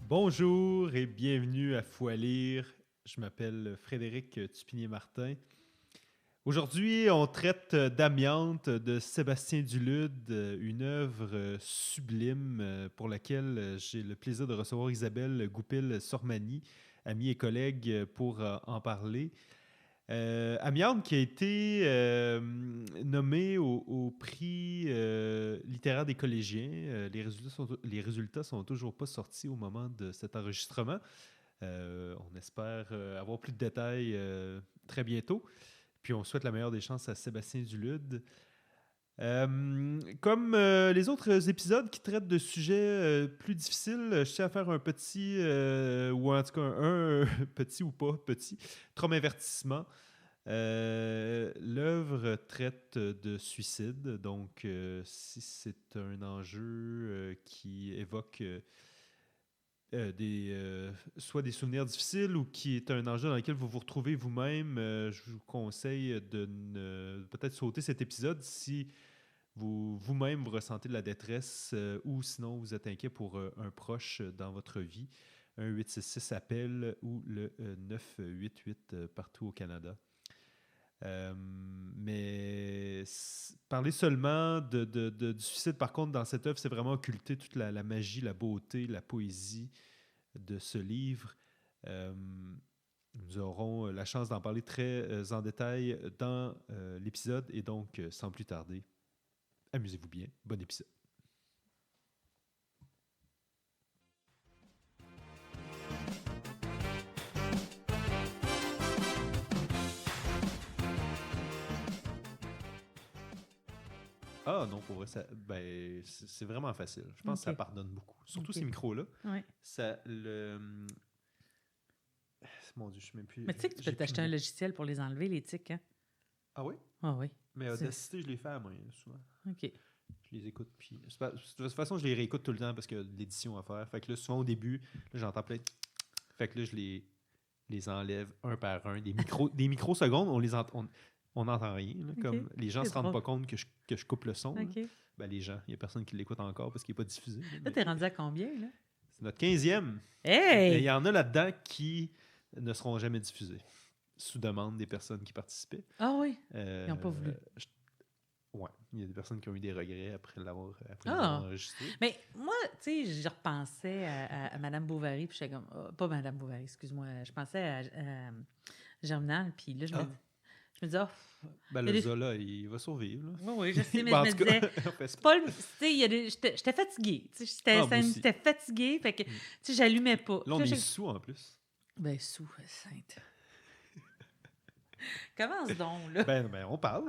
Bonjour et bienvenue à Fou à lire. Je m'appelle Frédéric Tupinier-Martin. Aujourd'hui, on traite d'Amiante de Sébastien Dulude, une œuvre sublime pour laquelle j'ai le plaisir de recevoir Isabelle Goupil-Sormani, amie et collègue, pour en parler. Amiante qui a été nommé au prix littéraire des collégiens. Les résultats sont toujours pas sortis au moment de cet enregistrement. On espère avoir plus de détails très bientôt. Puis on souhaite la meilleure des chances à Sébastien Dulude. Comme les autres épisodes qui traitent de sujets plus difficiles, je tiens à faire un petit, ou en tout cas un petit ou pas petit, traumavertissement. L'œuvre traite de suicide, donc si c'est un enjeu qui évoque soit des souvenirs difficiles ou qui est un enjeu dans lequel vous vous retrouvez vous-même, je vous conseille de peut-être sauter cet épisode si vous-même vous ressentez de la détresse ou sinon vous êtes inquiet pour un proche dans votre vie. Un 866 appel ou le 988 partout au Canada. Mais parler seulement du suicide, par contre, dans cette œuvre, c'est vraiment occulter toute la magie, la beauté, la poésie de ce livre. Nous aurons la chance d'en parler très en détail dans l'épisode et donc, sans plus tarder, amusez-vous bien. Bon épisode. Ah non, pour vrai, c'est vraiment facile. Je pense que ça pardonne beaucoup. Surtout ces micros-là. Ouais. Ça, mon Dieu, je ne sais même plus. Mais tu sais que tu peux t'acheter un logiciel pour les enlever, les tics, hein? Ah oui? Ah oui. Mais Audacity, je les fais à main, souvent. OK. Je les écoute, puis... De toute façon, je les réécoute tout le temps parce qu'il y a de l'édition à faire. Fait que là, souvent au début, là, j'entends plein de... Fait que là, je les enlève un par un. Des microsecondes, on n'entend rien. Là, comme les gens ne se rendent pas compte que je coupe le son. OK. Ben, les gens, il n'y a personne qui l'écoute encore parce qu'il n'est pas diffusé. Là, t'es rendu à combien, là? C'est notre 15e. Hey! Il y en a là-dedans qui ne seront jamais diffusés, sous demande des personnes qui participaient. Ah oui? Ils n'ont pas voulu. Oui, il y a des personnes qui ont eu des regrets après l'avoir enregistré. Mais moi, tu sais, je repensais à Mme Bovary, puis j'étais comme... pas Mme Bovary, excuse-moi. Je pensais à Germinal, puis là, je me disais... Ben, le Zola, il va survivre. Là. Oui, je sais, mais je me disais... J'étais fatiguée. J'étais fatiguée, fait que j'allumais pas. Là, on est sous, en plus. Ben, sous, sainte. Commence donc, là. Ben on parle.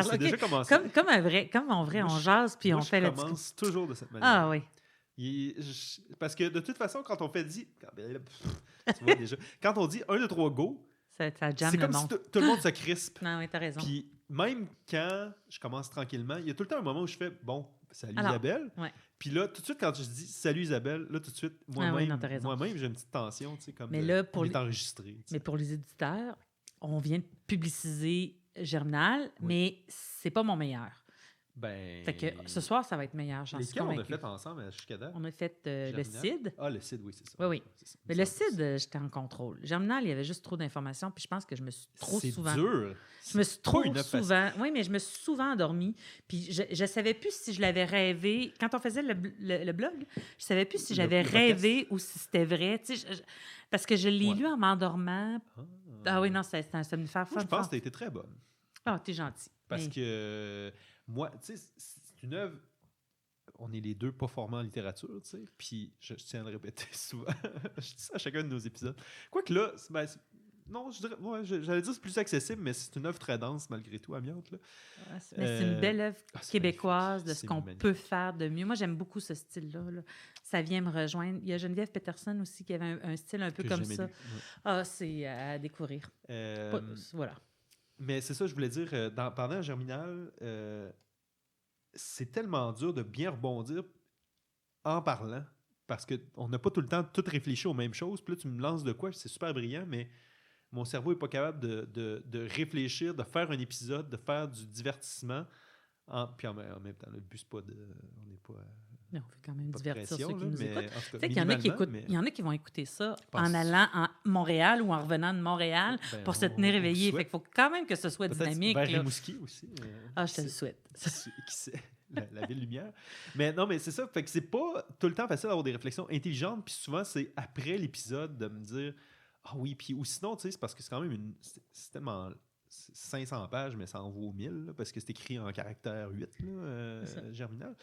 C'est déjà commencé. Comme en vrai, on jase, puis on fait la discussion. Je commence toujours de cette manière. Ah oui. Parce que de toute façon, quand on fait tu vois déjà, quand on dit 1, 2, 3, go, ça jamme c'est comme si tout le monde se crispe. Non, oui, t'as raison. Puis même quand je commence tranquillement, il y a tout le temps un moment où je fais bon, salut Isabelle. Ouais. Puis là, tout de suite, quand je dis salut Isabelle, là, tout de suite, moi-même, j'ai une petite tension, tu sais, comme on est enregistré. Mais pour les éditeurs, on vient de publiciser Germinal, mais c'est pas mon meilleur. Ben... Fait que ce soir, ça va être meilleur, j'en suis convaincue. On a fait ensemble jusqu'à date? On a fait le CID. Ah, le CID, oui, c'est ça. Oui. Mais le CID, j'étais en contrôle. Germinal, il y avait juste trop d'informations, puis je pense que je me suis trop souvent... C'est dur. Je me suis trop souvent... Oui, mais je me suis souvent endormie. Puis je savais plus si je l'avais rêvé. Quand on faisait le blog, je savais plus si j'avais rêvé ou si c'était vrai. Tu sais, parce que je l'ai lu en m'endormant. Ah oui, non, ça me fait fun. Je pense que tu as été très bonne. Ah, t'es gentil. Parce que moi, tu sais, c'est une œuvre... On est les deux pas formés en littérature, tu sais. Puis je tiens à le répéter souvent. Je dis ça à chacun de nos épisodes. Quoique là, non, je dirais, j'allais dire que c'est plus accessible, mais c'est une œuvre très dense malgré tout, Amiante. Là. Mais c'est une belle œuvre québécoise de ce qu'on peut faire de mieux. Moi, j'aime beaucoup ce style-là. Là. Ça vient me rejoindre. Il y a Geneviève Peterson aussi qui avait un style un peu comme ça. Ah, c'est à découvrir. Voilà. Mais c'est ça, je voulais dire. Pendant Germinal, c'est tellement dur de bien rebondir en parlant parce qu'on n'a pas tout le temps tout réfléchi aux mêmes choses. Puis là, tu me lances de quoi? C'est super brillant, mais mon cerveau n'est pas capable de réfléchir, de faire un épisode, de faire du divertissement Puis en même temps, le but, c'est pas de... On n'est pas... Mais on fait quand même pas de divertir pression, ceux qui là, nous mais écoutent. en tout cas, Tu sais qu'il y en a qui écoutent, mais il y en a qui vont écouter ça je pense- en allant à Montréal ou en revenant de Montréal ben, pour se tenir on éveillé. souhaite. Fait qu'il faut quand même que ce soit Peut-être dynamique. vers Là. Rimouski aussi. Ah, je te le souhaite. Qui sait, la ville lumière. Mais non, mais c'est ça. Fait que c'est pas tout le temps facile d'avoir des réflexions intelligentes. Puis souvent, c'est après l'épisode de me dire ah oui. Puis ou sinon, tu sais, c'est parce que c'est quand même c'est tellement. C'est 500 pages, mais ça en vaut 1000 là, parce que c'est écrit en caractère 8, là, germinal.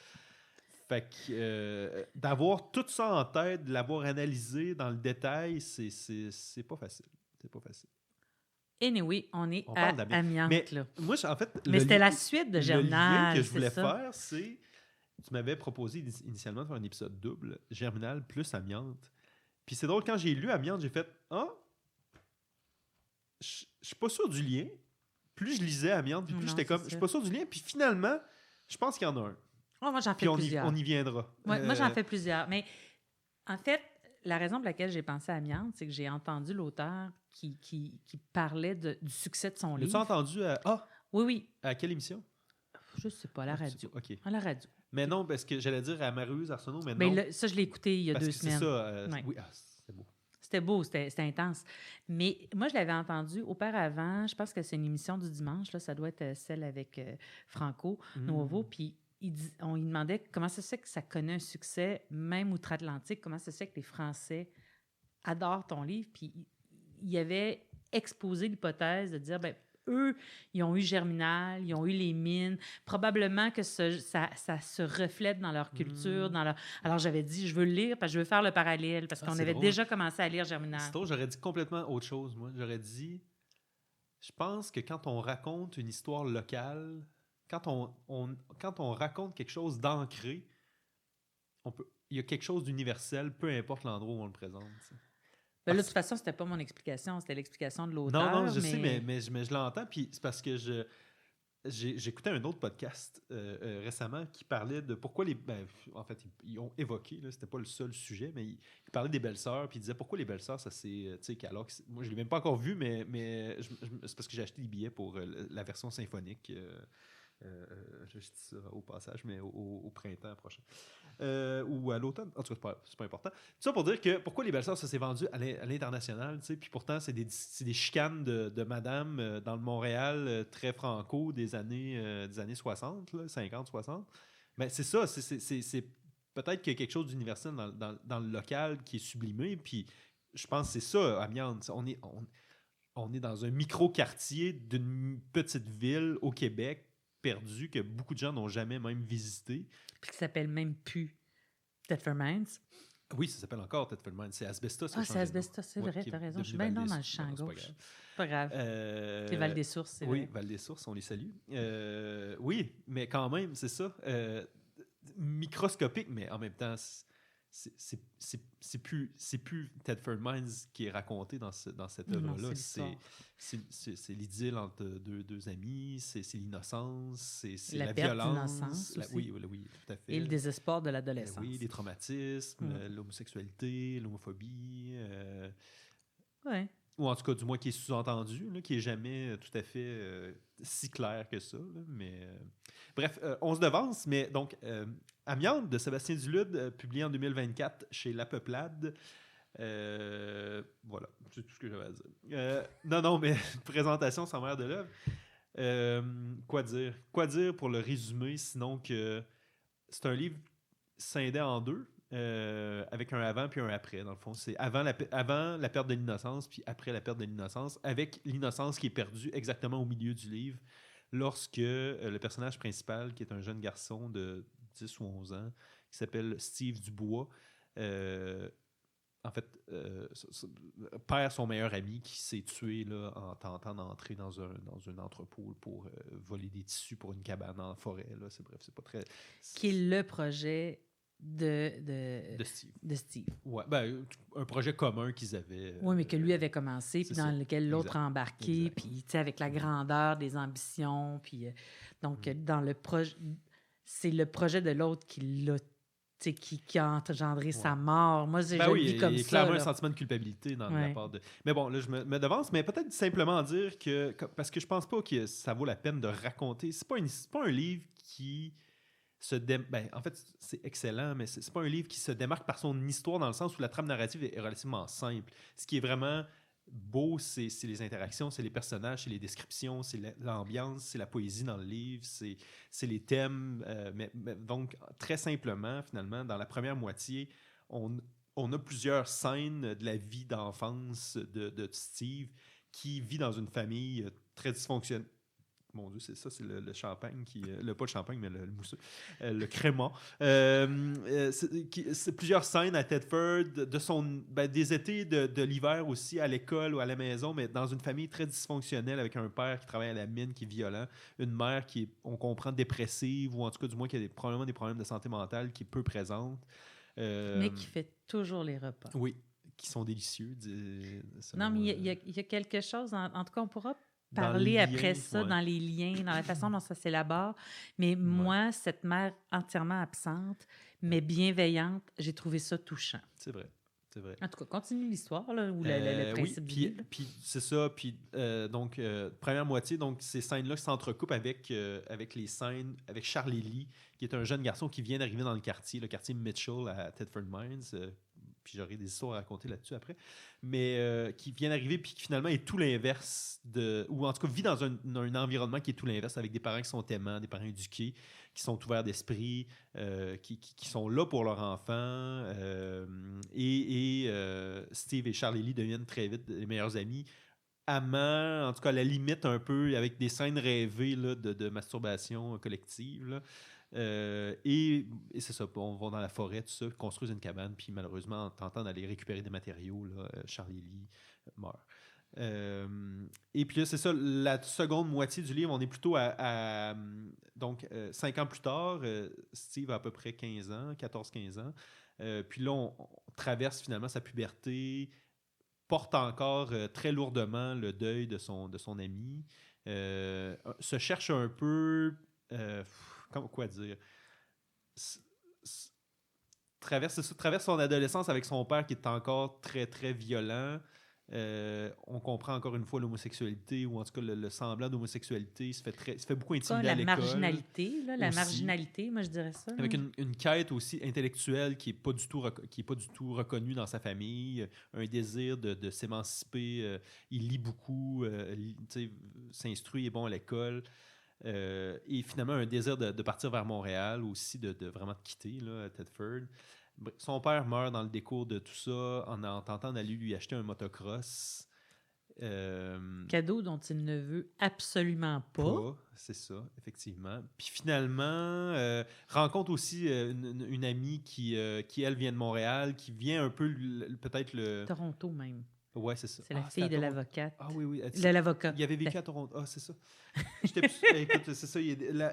Fait que d'avoir tout ça en tête, de l'avoir analysé dans le détail, c'est pas facile. C'est pas facile. Anyway, on est On à parle d'Amiens. Amiens. Mais Là. moi, en fait, Mais c'était la suite de le Germinal. lien que je voulais c'est ça? faire, c'est tu m'avais proposé initialement de faire un épisode double, Germinal plus Amiante. Puis c'est drôle, quand j'ai lu Amiante, j'ai fait ah, je suis pas sûr du lien. Plus je lisais Amiante, puis plus Non, j'étais comme, c'est je suis ça. pas sûr du lien. Puis finalement, je pense qu'il y en a un. Oh, moi, j'en fais Puis plusieurs. on y viendra. Ouais, moi, j'en fais plusieurs. Mais en fait, la raison pour laquelle j'ai pensé à Amiante, c'est que j'ai entendu l'auteur qui parlait du succès de son L'as-tu livre. entendu Oui, oui. à quelle émission? Je sais pas, à la radio. OK. À la radio. Mais non, parce que j'allais dire à Marius Arsenault, mais Mais non. ça, je l'ai écouté il y a Parce 2 que semaines. c'est ça. Ouais. Oui, c'est beau. C'était beau, c'était intense. Mais moi, je l'avais entendu auparavant. Je pense que c'est une émission du dimanche. Là, ça doit être celle avec Franco Nuovo. Puis on lui demandait comment ça se fait que ça connaît un succès, même outre-Atlantique. Comment ça se fait que les Français adorent ton livre. Puis il avait exposé l'hypothèse de dire, ben eux, ils ont eu Germinal, ils ont eu les mines. Probablement que ça se reflète dans leur culture. Dans leur... Alors, j'avais dit, je veux le lire parce que je veux faire le parallèle parce qu'on c'est avait drôle. déjà commencé à lire Germinal. C'est drôle, j'aurais dit complètement autre chose, moi. J'aurais dit, je pense que quand on raconte une histoire locale, quand on raconte quelque chose d'ancré, il y a quelque chose d'universel, peu importe l'endroit où on le présente. T'sais. Ben là, de toute façon, c'était pas mon explication, c'était l'explication de l'auteur. Non, je sais, mais je l'entends, puis c'est parce que j'écoutais un autre podcast récemment qui parlait de pourquoi en fait, ils ont évoqué, là, c'était pas le seul sujet, mais ils parlaient des belles-sœurs, puis ils disaient pourquoi les belles-sœurs, ça c'est, tu sais, alors que moi je l'ai même pas encore vu, mais c'est parce que j'ai acheté des billets pour la version symphonique. Je dis ça au passage, mais au printemps prochain. Ou à l'automne. En tout cas, c'est pas important. Tout ça pour dire que pourquoi les belles-sœurs, ça s'est vendu à l'international, tu sais, puis pourtant, c'est des chicanes de madame dans le Montréal très franco des années 60, là, 50, 60. Mais c'est ça, c'est peut-être qu'il y a quelque chose d'universel dans le local qui est sublimé, puis je pense que c'est ça, Amiante. On est dans un micro-quartier d'une petite ville au Québec, perdu, que beaucoup de gens n'ont jamais même visité. Puis qui s'appelle même plus Thetford Mines. Oui, ça s'appelle encore Thetford Mines. C'est Asbestos. Ah, c'est Asbestos, c'est vrai, t'as raison. Je suis bien dans le champ gauche. Pas grave. C'est Val-des-Sources, c'est vrai. Oui, Val-des-Sources, on les salue. Oui, mais quand même, c'est ça. Microscopique, mais en même temps, c'est plus Thetford Mines qui est raconté dans cette œuvre-là. C'est l'idylle entre deux amis, c'est l'innocence, c'est la violence. Oui, tout à fait. Et le désespoir de l'adolescence. Oui, les traumatismes, l'homosexualité, l'homophobie. Oui. Ou en tout cas, du moins, qui est sous-entendu, là, qui n'est jamais tout à fait si clair que ça. Là, mais, bref, on se devance, mais donc, Amiante de Sébastien Dulude, publié en 2024 chez La Peuplade. Voilà, c'est tout ce que j'avais à dire. Non, mais présentation sans mère de l'œuvre. Quoi dire pour le résumer, sinon que c'est un livre scindé en deux. Avec un avant puis un après, dans le fond. C'est avant la perte de l'innocence puis après la perte de l'innocence, avec l'innocence qui est perdue exactement au milieu du livre, lorsque le personnage principal, qui est un jeune garçon de 10 ou 11 ans, qui s'appelle Steve Dubois, en fait, perd son meilleur ami qui s'est tué là, en tentant d'entrer dans un entrepôt pour voler des tissus pour une cabane en forêt. Là. Bref, c'est pas très... Qui est le projet de Steve. Ouais, un projet commun qu'ils avaient. Oui, mais que lui avait commencé, puis dans lequel l'autre a embarqué, puis avec la grandeur des ambitions, puis donc dans le projet, c'est le projet de l'autre qui l'a qui a engendré sa mort. Moi, je oui, le vis comme il y a ça. clairement Là. un sentiment de culpabilité dans la part de... Mais bon, là, je me devance, mais peut-être simplement dire que... Parce que je pense pas que ça vaut la peine de raconter. C'est pas un livre qui en fait, c'est excellent, mais c'est pas un livre qui se démarque par son histoire dans le sens où la trame narrative est relativement simple. Ce qui est vraiment beau, c'est les interactions, c'est les personnages, c'est les descriptions, c'est l'ambiance, c'est la poésie dans le livre, c'est les thèmes. Donc, très simplement, finalement, dans la première moitié, on a plusieurs scènes de la vie d'enfance de Steve qui vit dans une famille très dysfonctionnelle. Mon Dieu, c'est ça, c'est le champagne qui. Pas le champagne, mais le mousseux. Le crément. C'est plusieurs scènes à Tedford, des étés de l'hiver aussi, à l'école ou à la maison, mais dans une famille très dysfonctionnelle avec un père qui travaille à la mine, qui est violent, une mère qui est, on comprend, dépressive, ou en tout cas, du moins, qui a probablement des problèmes de santé mentale, qui est peu présente. Mais qui fait toujours les repas. Oui, qui sont délicieux. Non, mais il y a quelque chose, en tout cas, on pourra dans parler liens, après ça, dans les liens, dans la façon dont ça s'élabore. Mais moi, cette mère entièrement absente, mais bienveillante, j'ai trouvé ça touchant. C'est vrai. C'est vrai. En tout cas, continue l'histoire, là, ou le principe du livre. Puis c'est ça. Puis donc, première moitié, donc ces scènes-là s'entrecoupent avec les scènes avec Charlie Lee, qui est un jeune garçon qui vient d'arriver dans le quartier Mitchell à Thetford Mines. Puis j'aurai des histoires à raconter là-dessus après. Mais qui vient d'arriver, puis qui finalement est tout l'inverse ou en tout cas vit dans un environnement qui est tout l'inverse, avec des parents qui sont aimants, des parents éduqués, qui sont ouverts d'esprit, qui sont là pour leur enfant. Steve et Charlie Lee deviennent très vite les meilleurs amis. Amants, en tout cas à la limite un peu, avec des scènes rêvées là, de masturbation collective. Là. Et c'est ça, on va dans la forêt, tout ça, construisent une cabane, puis malheureusement, en tentant d'aller récupérer des matériaux, là, Charlie Lee meurt. Et puis là, c'est ça, la seconde moitié du livre, on est plutôt donc, 5 ans plus tard, Steve a à peu près 15 ans, 14-15 ans. Puis là, on traverse finalement sa puberté, porte encore très lourdement le deuil de son ami, se cherche un peu... quoi dire? Traverse son adolescence avec son père qui est encore très, très violent. On comprend encore une fois l'homosexualité, ou en tout cas le semblant d'homosexualité. Il se fait beaucoup intimider à l'école. La marginalité, moi je dirais ça. Avec une quête aussi intellectuelle qui n'est pas du tout reconnue dans sa famille, un désir de s'émanciper. Il lit beaucoup, s'instruit, est bon à l'école. Et finalement, un désir de partir vers Montréal aussi, de vraiment quitter là, Thetford. Son père meurt dans le décours de tout ça en tentant d'aller lui acheter un motocross. Cadeau dont il ne veut absolument pas. C'est ça, effectivement. Puis finalement, rencontre aussi une amie qui, elle, vient de Montréal, qui vient un peu, peut-être le... Toronto même. Ouais, c'est ça. C'est la fille de l'avocate. Ah oui. De l'avocat. Il avait vécu à Toronto. Ah, c'est ça. Écoute, c'est ça.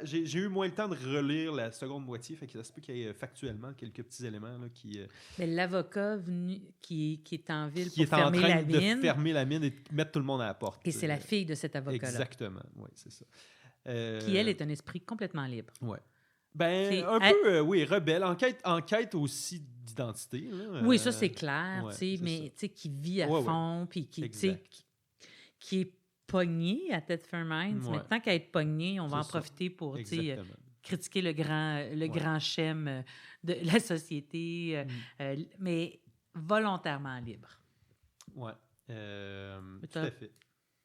J'ai eu moins le temps de relire la seconde moitié, fait que ça se peut qu'il y ait factuellement quelques petits éléments là, qui... Mais l'avocat qui est en ville qui pour est en fermer train la de mine. fermer la mine et de mettre tout le monde à la porte. Et c'est la fille de cet avocat-là. Exactement, oui, c'est ça. Qui, elle, est un esprit complètement libre. Ouais. Peu, oui, rebelle, en quête aussi d'identité. Là, oui, ça, c'est clair, ouais, mais qui vit à fond, puis qui est pogné à Thetford Mines. Mais tant qu'à être pogné, on va en profiter pour critiquer le grand schème de la société, mais volontairement libre. Oui, tout à fait.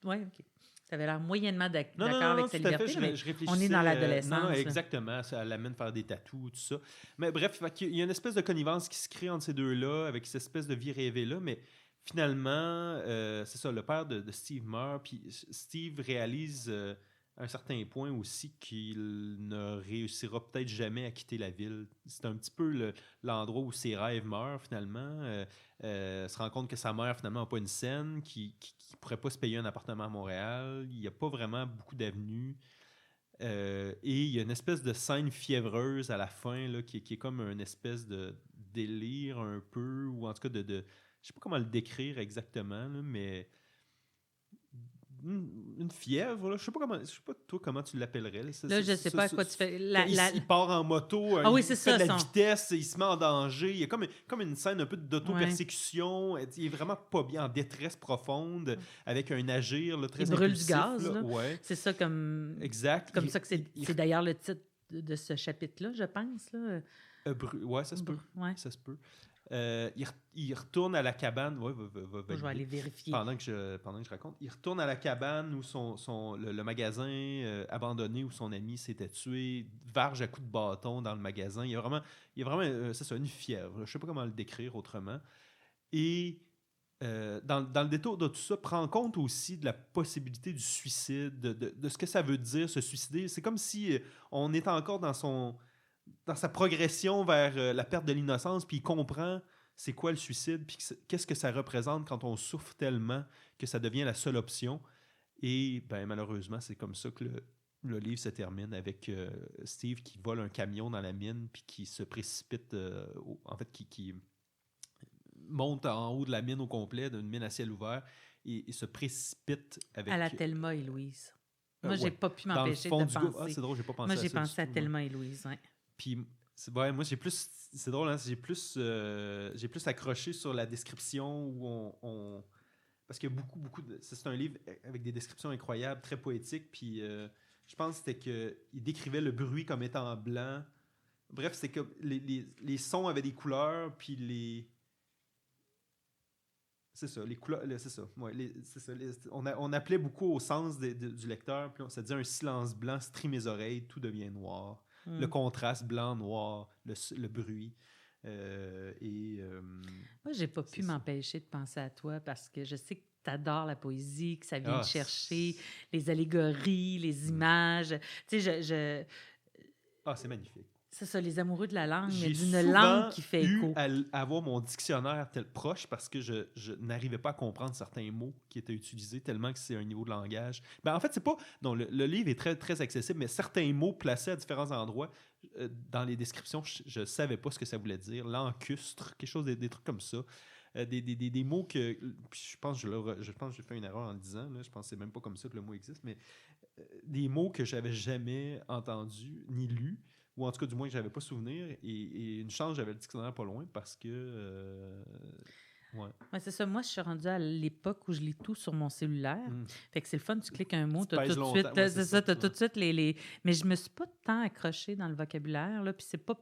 Oui, OK. Tu avais l'air moyennement d'accord avec sa liberté, mais je on est dans l'adolescence. Non, exactement. Ça l'amène à faire des tatous, tout ça. Mais bref, il y a une espèce de connivence qui se crée entre ces deux-là, avec cette espèce de vie rêvée-là, mais finalement, c'est ça, le père de Steve meurt, puis Steve réalise à un certain point aussi qu'il ne réussira peut-être jamais à quitter la ville. C'est un petit peu l'endroit où ses rêves meurent, finalement. Se rend compte que sa mère, finalement, n'a pas une scène, qui ne pourrait pas se payer un appartement à Montréal. Il n'y a pas vraiment beaucoup d'avenues. Et il y a une espèce de scène fiévreuse à la fin là, qui est comme une espèce de délire un peu, ou en tout cas je ne sais pas comment le décrire exactement, là, mais une fièvre. Là. Je sais pas toi comment tu l'appellerais. Là, je sais pas à quoi tu fais. Il part en moto, oui, il c'est fait ça, de la vitesse, il se met en danger. Il y a comme une scène un peu d'auto-persécution. Ouais. Il est vraiment pas bien, en détresse profonde, avec un agir là, très il brûle impulsif, du gaz. là. Là. Ouais. C'est ça comme... Exact. Comme ça que c'est d'ailleurs le titre de ce chapitre-là, je pense. Là. Ouais, ça se peut. Ouais. Ça se peut. Il retourne à la cabane. Ouais, Je vais aller vérifier. Pendant que je raconte. Il retourne à la cabane où le magasin abandonné où son ami s'était tué, varge à coups de bâton dans le magasin. Il y a vraiment c'est ça, une fièvre. Je ne sais pas comment le décrire autrement. Et dans le détour de tout ça, prend compte aussi de la possibilité du suicide, de ce que ça veut dire se suicider. C'est comme si on est encore dans sa progression vers la perte de l'innocence, puis il comprend c'est quoi le suicide, puis qu'est-ce que ça représente quand on souffre tellement que ça devient la seule option. Et ben, malheureusement, c'est comme ça que le livre se termine avec Steve qui vole un camion dans la mine, puis qui se précipite, en fait, qui monte en haut de la mine au complet, d'une mine à ciel ouvert, et se précipite avec... À la Thelma et Louise. Moi, j'ai pas pu m'empêcher de penser. C'est drôle, j'ai pas pensé moi, à ça. Moi, j'ai pensé à Thelma et Louise, ouais. Puis, moi, j'ai plus... C'est drôle, hein? J'ai plus accroché sur la description où on... Parce qu'il y a beaucoup de... C'est un livre avec des descriptions incroyables, très poétiques, puis je pense que c'était qu'il décrivait le bruit comme étant blanc. Bref, c'est que les sons avaient des couleurs, puis les... C'est ça, les couleurs, c'est ça. Ouais, c'est ça on appelait beaucoup au sens du lecteur, puis ça disait un silence blanc strime mes oreilles, tout devient noir. Le contraste blanc-noir, le bruit. Moi, j'ai pas pu m'empêcher de penser à toi parce que je sais que tu adores la poésie, que ça vient te chercher, les allégories, les images. Tu sais, c'est magnifique. C'est ça, les amoureux de la langue, mais d'une souvent langue qui fait écho. À avoir mon dictionnaire tel proche parce que je n'arrivais pas à comprendre certains mots qui étaient utilisés tellement que c'est un niveau de langage. Ben, en fait, c'est pas... Non, le livre est très, très accessible, mais certains mots placés à différents endroits, dans les descriptions, je ne savais pas ce que ça voulait dire. Lancustre, quelque chose, des trucs comme ça. Des mots que... Je pense que j'ai fait une erreur en le disant. Là, je pense que c'est même pas comme ça que le mot existe, mais des mots que j'avais jamais entendus ni lus, ou en tout cas, du moins, que je n'avais pas souvenir. Et une chance, j'avais le dictionnaire pas loin parce que... Ouais, c'est ça. Moi, je suis rendue à l'époque où je lis tout sur mon cellulaire. Fait que c'est le fun, tu cliques un mot, tu as tout de suite... c'est ça, tu as tout de suite les... Mais je me suis pas tant accrochée dans le vocabulaire, là, puis c'est pas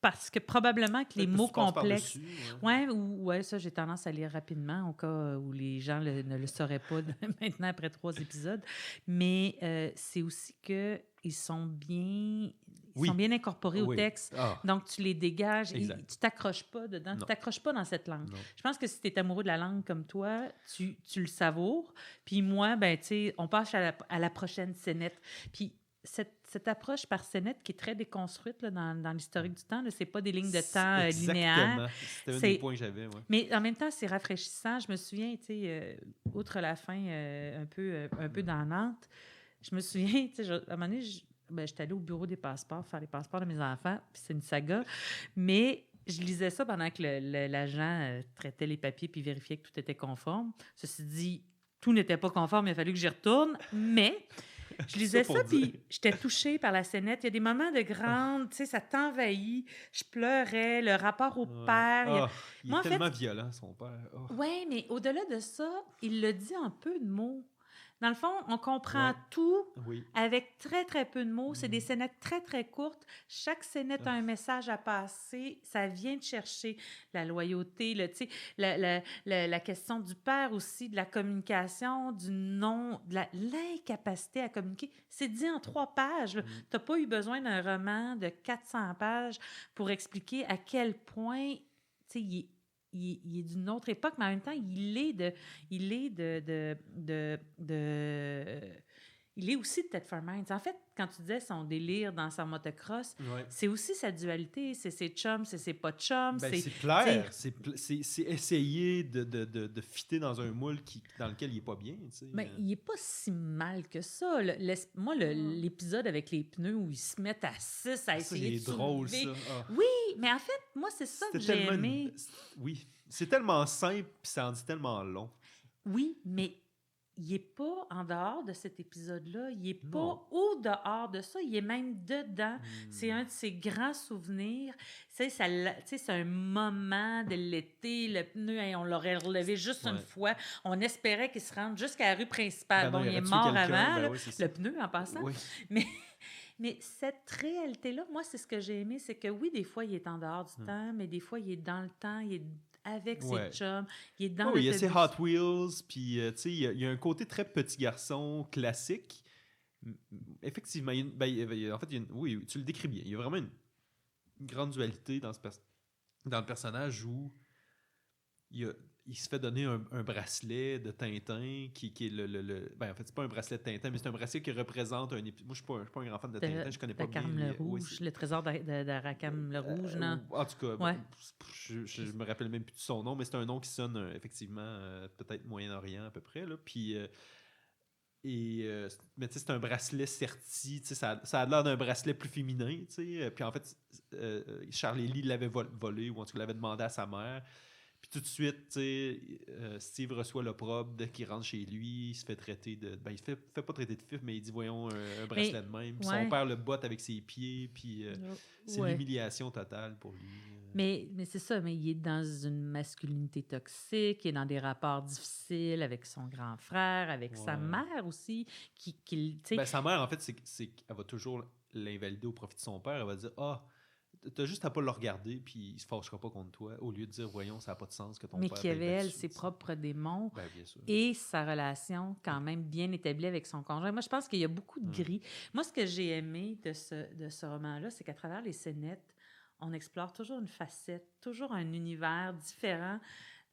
parce que probablement que les mots complexes... Ouais, ça, j'ai tendance à lire rapidement au cas où les gens ne le sauraient pas maintenant après 3 épisodes. Mais c'est aussi qu'ils sont bien... Ils sont bien incorporés au texte. Donc, tu les dégages et tu t'accroches pas dedans. Tu t'accroches pas dans cette langue. Non. Je pense que si tu es amoureux de la langue comme toi, tu le savoures. Puis moi, ben, tu sais, on passe à la prochaine scénette. Puis cette approche par scénette qui est très déconstruite là, dans l'historique du temps, ce n'est pas des lignes de temps linéaires. C'était un des points que j'avais. Ouais. Mais en même temps, c'est rafraîchissant. Je me souviens, tu sais, outre la fin un peu dans Nantes, je me souviens, tu sais, à un moment donné, j'étais allée au bureau des passeports faire les passeports de mes enfants, puis c'est une saga. Mais je lisais ça pendant que l'agent traitait les papiers puis vérifiait que tout était conforme. Ceci dit, tout n'était pas conforme, il a fallu que j'y retourne, mais je lisais ça puis j'étais touchée par la scénette. Il y a des moments de grande, tu sais, ça t'envahit. Je pleurais, le rapport au père. Il est tellement violent, son père. Oui, mais au-delà de ça, il le dit en peu de mots. Dans le fond, on comprend tout avec très, très peu de mots. C'est des scénettes très, très courtes. Chaque scénette a un message à passer. Ça vient de chercher la loyauté, la question du père aussi, de la communication, de l'incapacité à communiquer. C'est dit en 3 pages. Tu n'as pas eu besoin d'un roman de 400 pages pour expliquer à quel point il est d'une autre époque, mais en même temps, il est aussi de Thetford Mines. En fait, quand tu disais son délire dans sa motocross, c'est aussi sa dualité. C'est ses chums, c'est ses pas de chums. Ben, c'est plaire. C'est essayer de fitter dans un moule dans lequel il n'est pas bien. Mais il n'est pas si mal que ça. Moi, l'épisode avec les pneus où ils se mettent à 6 à essayer de soulever... C'est drôle, ça. Oui, mais en fait, moi, c'est ça que j'ai aimé. Oui, c'est tellement simple puis ça en dit tellement long. Oui, mais il n'est pas en dehors de cet épisode-là, il n'est Non. pas au dehors de ça, il est même dedans. C'est un de ses grands souvenirs. Tu sais, c'est un moment de l'été, le pneu, on l'aurait relevé juste une fois. On espérait qu'il se rende jusqu'à la rue principale. Ben non, il est tué mort quelqu'un. avant, Ben oui, c'est ça. le pneu en passant. Oui. Mais cette réalité-là, moi, c'est ce que j'ai aimé, c'est que oui, des fois, il est en dehors du temps, mais des fois, il est dans le temps, il est avec ses chums, il est dans il y a ses Hot Wheels, puis tu sais, il y a un côté très petit garçon classique. Effectivement, en fait, oui, tu le décris bien. Il y a vraiment une grande dualité dans le personnage où il se fait donner un bracelet de Tintin qui est ben, en fait, c'est pas un bracelet de Tintin, mais c'est un bracelet qui reprend un épisode. Moi, je suis pas un grand fan de Tintin, je connais pas bien. Rackham le Rouge, le trésor de Rackham le Rouge, non? En tout cas, ouais. je me rappelle même plus de son nom, mais c'est un nom qui sonne effectivement peut-être Moyen-Orient à peu près. Là, puis, mais tu sais, c'est un bracelet serti, tu sais, ça a l'air d'un bracelet plus féminin, tu sais. Puis en fait, Charlie l'avait volé, ou en tout cas l'avait demandé à sa mère. Puis tout de suite, tu sais, Steve reçoit l'opprobre dès qu'il rentre chez lui, il se fait traiter de... Ben, il fait pas traiter de fif, mais il dit, voyons, un bracelet de même. Puis son père le botte avec ses pieds, puis c'est l'humiliation totale pour lui. Mais c'est ça, mais il est dans une masculinité toxique, il est dans des rapports difficiles avec son grand frère, avec sa mère aussi. Sa mère, en fait, c'est qu'elle va toujours l'invalider au profit de son père. Elle va dire, t'as juste à pas le regarder, puis il se fâchera pas contre toi, au lieu de dire, voyons, ça n'a pas de sens que ton père... Mais qui avait, elle, ses propres démons bien sûr. Et sa relation quand même bien établie avec son conjoint. Moi, je pense qu'il y a beaucoup de gris. Moi, ce que j'ai aimé de ce roman-là, c'est qu'à travers les scénettes, on explore toujours une facette, toujours un univers différent.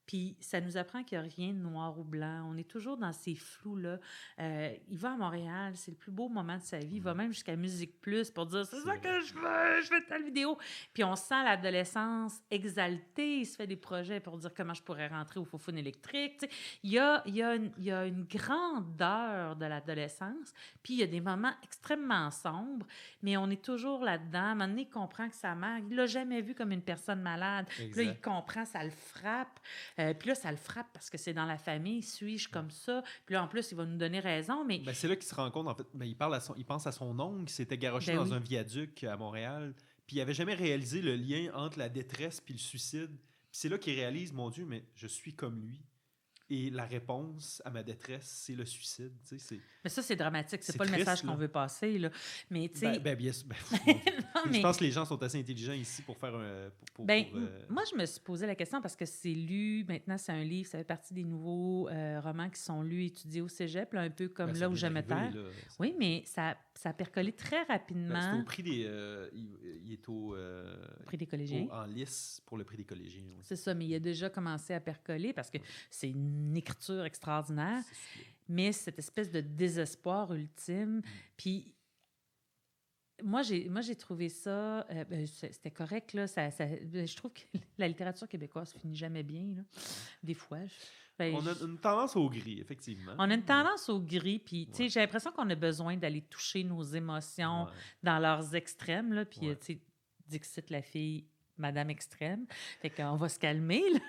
Puis ça nous apprend qu'il n'y a rien de noir ou blanc. On est toujours dans ces flous-là. Il va à Montréal, c'est le plus beau moment de sa vie. Il va même jusqu'à Musique Plus pour dire « C'est ça que je fais telle vidéo ». Puis on sent l'adolescence exaltée. Il se fait des projets pour dire comment je pourrais rentrer au Foufoune électrique. Tu sais, il y a une grandeur de l'adolescence. Puis il y a des moments extrêmement sombres, mais on est toujours là-dedans. À un moment donné, il comprend que sa mère, il ne l'a jamais vu comme une personne malade. Puis là, il comprend, ça le frappe. Puis là, ça le frappe parce que c'est dans la famille, suis-je comme ça? Puis là, en plus, il va nous donner raison, mais... Ben, c'est là qu'il se rend compte, en fait, il pense à son oncle qui s'était garoché dans un viaduc à Montréal, puis il n'avait jamais réalisé le lien entre la détresse puis le suicide. Puis c'est là qu'il réalise, mon Dieu, mais je suis comme lui. Et la réponse à ma détresse, c'est le suicide. Tu sais, mais ça, c'est dramatique. C'est pas triste, le message qu'on veut passer. Là. Mais, tu sais... bien sûr. Je pense que les gens sont assez intelligents ici pour faire un... Moi, je me suis posé la question parce que c'est lu, maintenant, c'est un livre, ça fait partie des nouveaux romans qui sont lus, étudiés au cégep, là, un peu comme Là où je me terre. Oui, mais ça a percolé très rapidement. C'est au prix des... il est au... prix des collégiens. En lice pour le prix des collégiens. Oui. C'est ça, mais il a déjà commencé à percoler parce que c'est une écriture extraordinaire, mais cette espèce de désespoir ultime. Puis moi, j'ai trouvé ça... c'était correct, là. Je trouve que la littérature québécoise finit jamais bien, là. Des fois. On a une tendance au gris, effectivement. On a une tendance au gris, puis j'ai l'impression qu'on a besoin d'aller toucher nos émotions dans leurs extrêmes, là. Puis, tu sais, Dixit, la fille... Madame extrême. Fait qu'on va se calmer, là.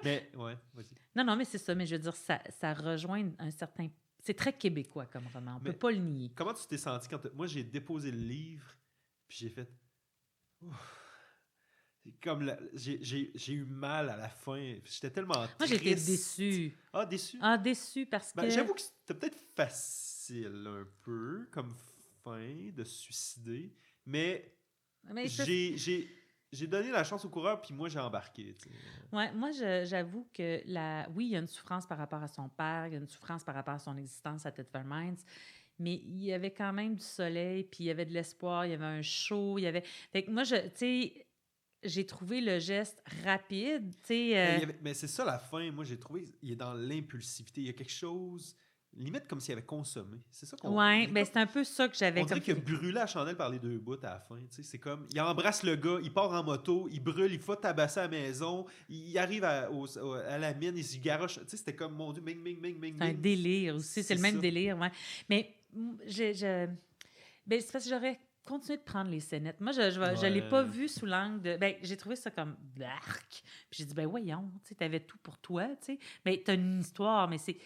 Mais, vas-y. Non, mais c'est ça. Mais je veux dire, ça rejoint un certain... C'est très québécois comme roman. On ne peut pas le nier. Comment tu t'es senti quand... Moi, j'ai déposé le livre, puis j'ai fait... Comme j'ai eu mal à la fin. J'étais tellement triste. Moi, j'étais déçue. Ah, déçue? Ah, déçue parce que... J'avoue que c'était peut-être facile un peu, comme fin, de se suicider. Mais j'ai donné la chance au coureur, puis moi, j'ai embarqué. Tu sais. Ouais, moi, j'avoue que oui, il y a une souffrance par rapport à son père, il y a une souffrance par rapport à son existence à Thetford Mines, mais il y avait quand même du soleil, puis il y avait de l'espoir, il y avait un show, il y avait... Fait que moi, tu sais, j'ai trouvé le geste rapide, tu sais... Mais c'est ça, la fin, moi, j'ai trouvé, il est dans l'impulsivité. Il y a quelque chose... Limite comme s'il avait consommé. C'est ça qu'on... Oui, bien c'est un peu ça que j'avais... On dirait qu'il a brûlé la chandelle par les deux bouts à la fin. C'est comme... Il embrasse le gars, il part en moto, il brûle, il faut tabasser à la maison, il arrive à la mine, il se garoche. C'était comme, mon Dieu, ming, ming, ming, ming. C'est un délire aussi, c'est le même délire. Ouais. Mais c'est parce que j'aurais continué de prendre les scénettes. Moi, je ne l'ai pas vu sous l'angle de... j'ai trouvé ça comme... Puis j'ai dit, voyons, tu avais tout pour toi, tu sais. Mais tu as une histoire, mais c'est...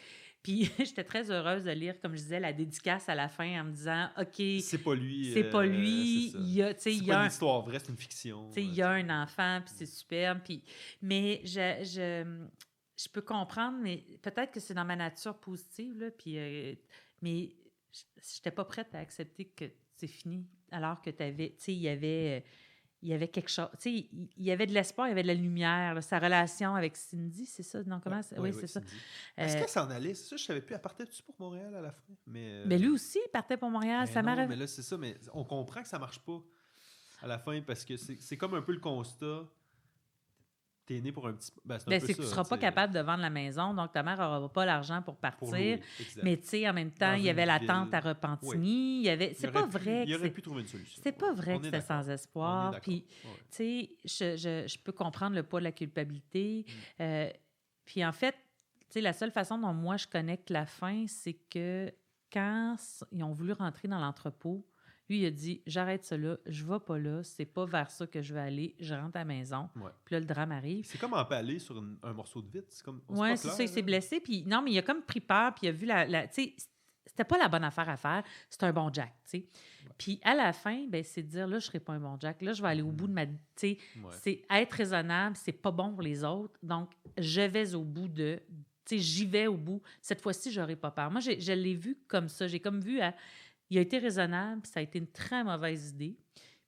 Puis j'étais très heureuse de lire, comme je disais, la dédicace à la fin en me disant, OK, C'est pas lui. c'est pas lui, C'est ça. il y a, C'est il y pas a une un, histoire vraie, c'est une fiction. il y a un enfant, puis c'est superbe. Puis... Mais je peux comprendre, mais peut-être que c'est dans ma nature positive, là, puis, mais je n'étais pas prête à accepter que c'est fini, alors que tu avais, il y avait quelque chose, il y avait de l'espoir, il y avait de la lumière, là, sa relation avec Cindy, c'est ça? Non, comment? Oui, c'est ça. Est-ce qu'elle s'en allait? C'est ça, je savais plus. Elle partait-tu pour Montréal à la fin? Mais lui aussi, il partait pour Montréal. Sa mère... mais là, c'est ça, mais on comprend que ça marche pas à la fin parce que c'est comme un peu le constat. T'es né pour un petit... c'est que tu ne seras pas capable de vendre la maison, donc ta mère n'aura pas l'argent pour partir. Mais tu sais, en même temps, il y avait la tante à Repentigny. C'est pas vrai. Il aurait pu trouver une solution. C'est pas vrai que c'était sans espoir. Puis, tu sais, je peux comprendre le poids de la culpabilité. Puis en fait, tu sais, la seule façon dont moi je connecte la fin, c'est que quand ils ont voulu rentrer dans l'entrepôt, lui, il a dit, j'arrête ça là, je vais pas là, c'est pas vers ça que je vais aller, je rentre à la maison. Puis là, le drame arrive. C'est comme empalé sur un morceau de vitre. Oui, c'est ça, il s'est blessé. Puis non, mais il a comme pris peur, puis il a vu tu sais, c'était pas la bonne affaire à faire, c'était un bon Jack, tu sais. Puis à la fin, ben, c'est de dire, là, je serai pas un bon Jack, là, je vais aller au bout de ma... Tu sais, c'est être raisonnable, c'est pas bon pour les autres, donc je vais au bout de... Tu sais, j'y vais au bout. Cette fois-ci, j'aurai pas peur. Moi, je l'ai vu comme ça. J'ai comme vu... Il a été raisonnable, ça a été une très mauvaise idée.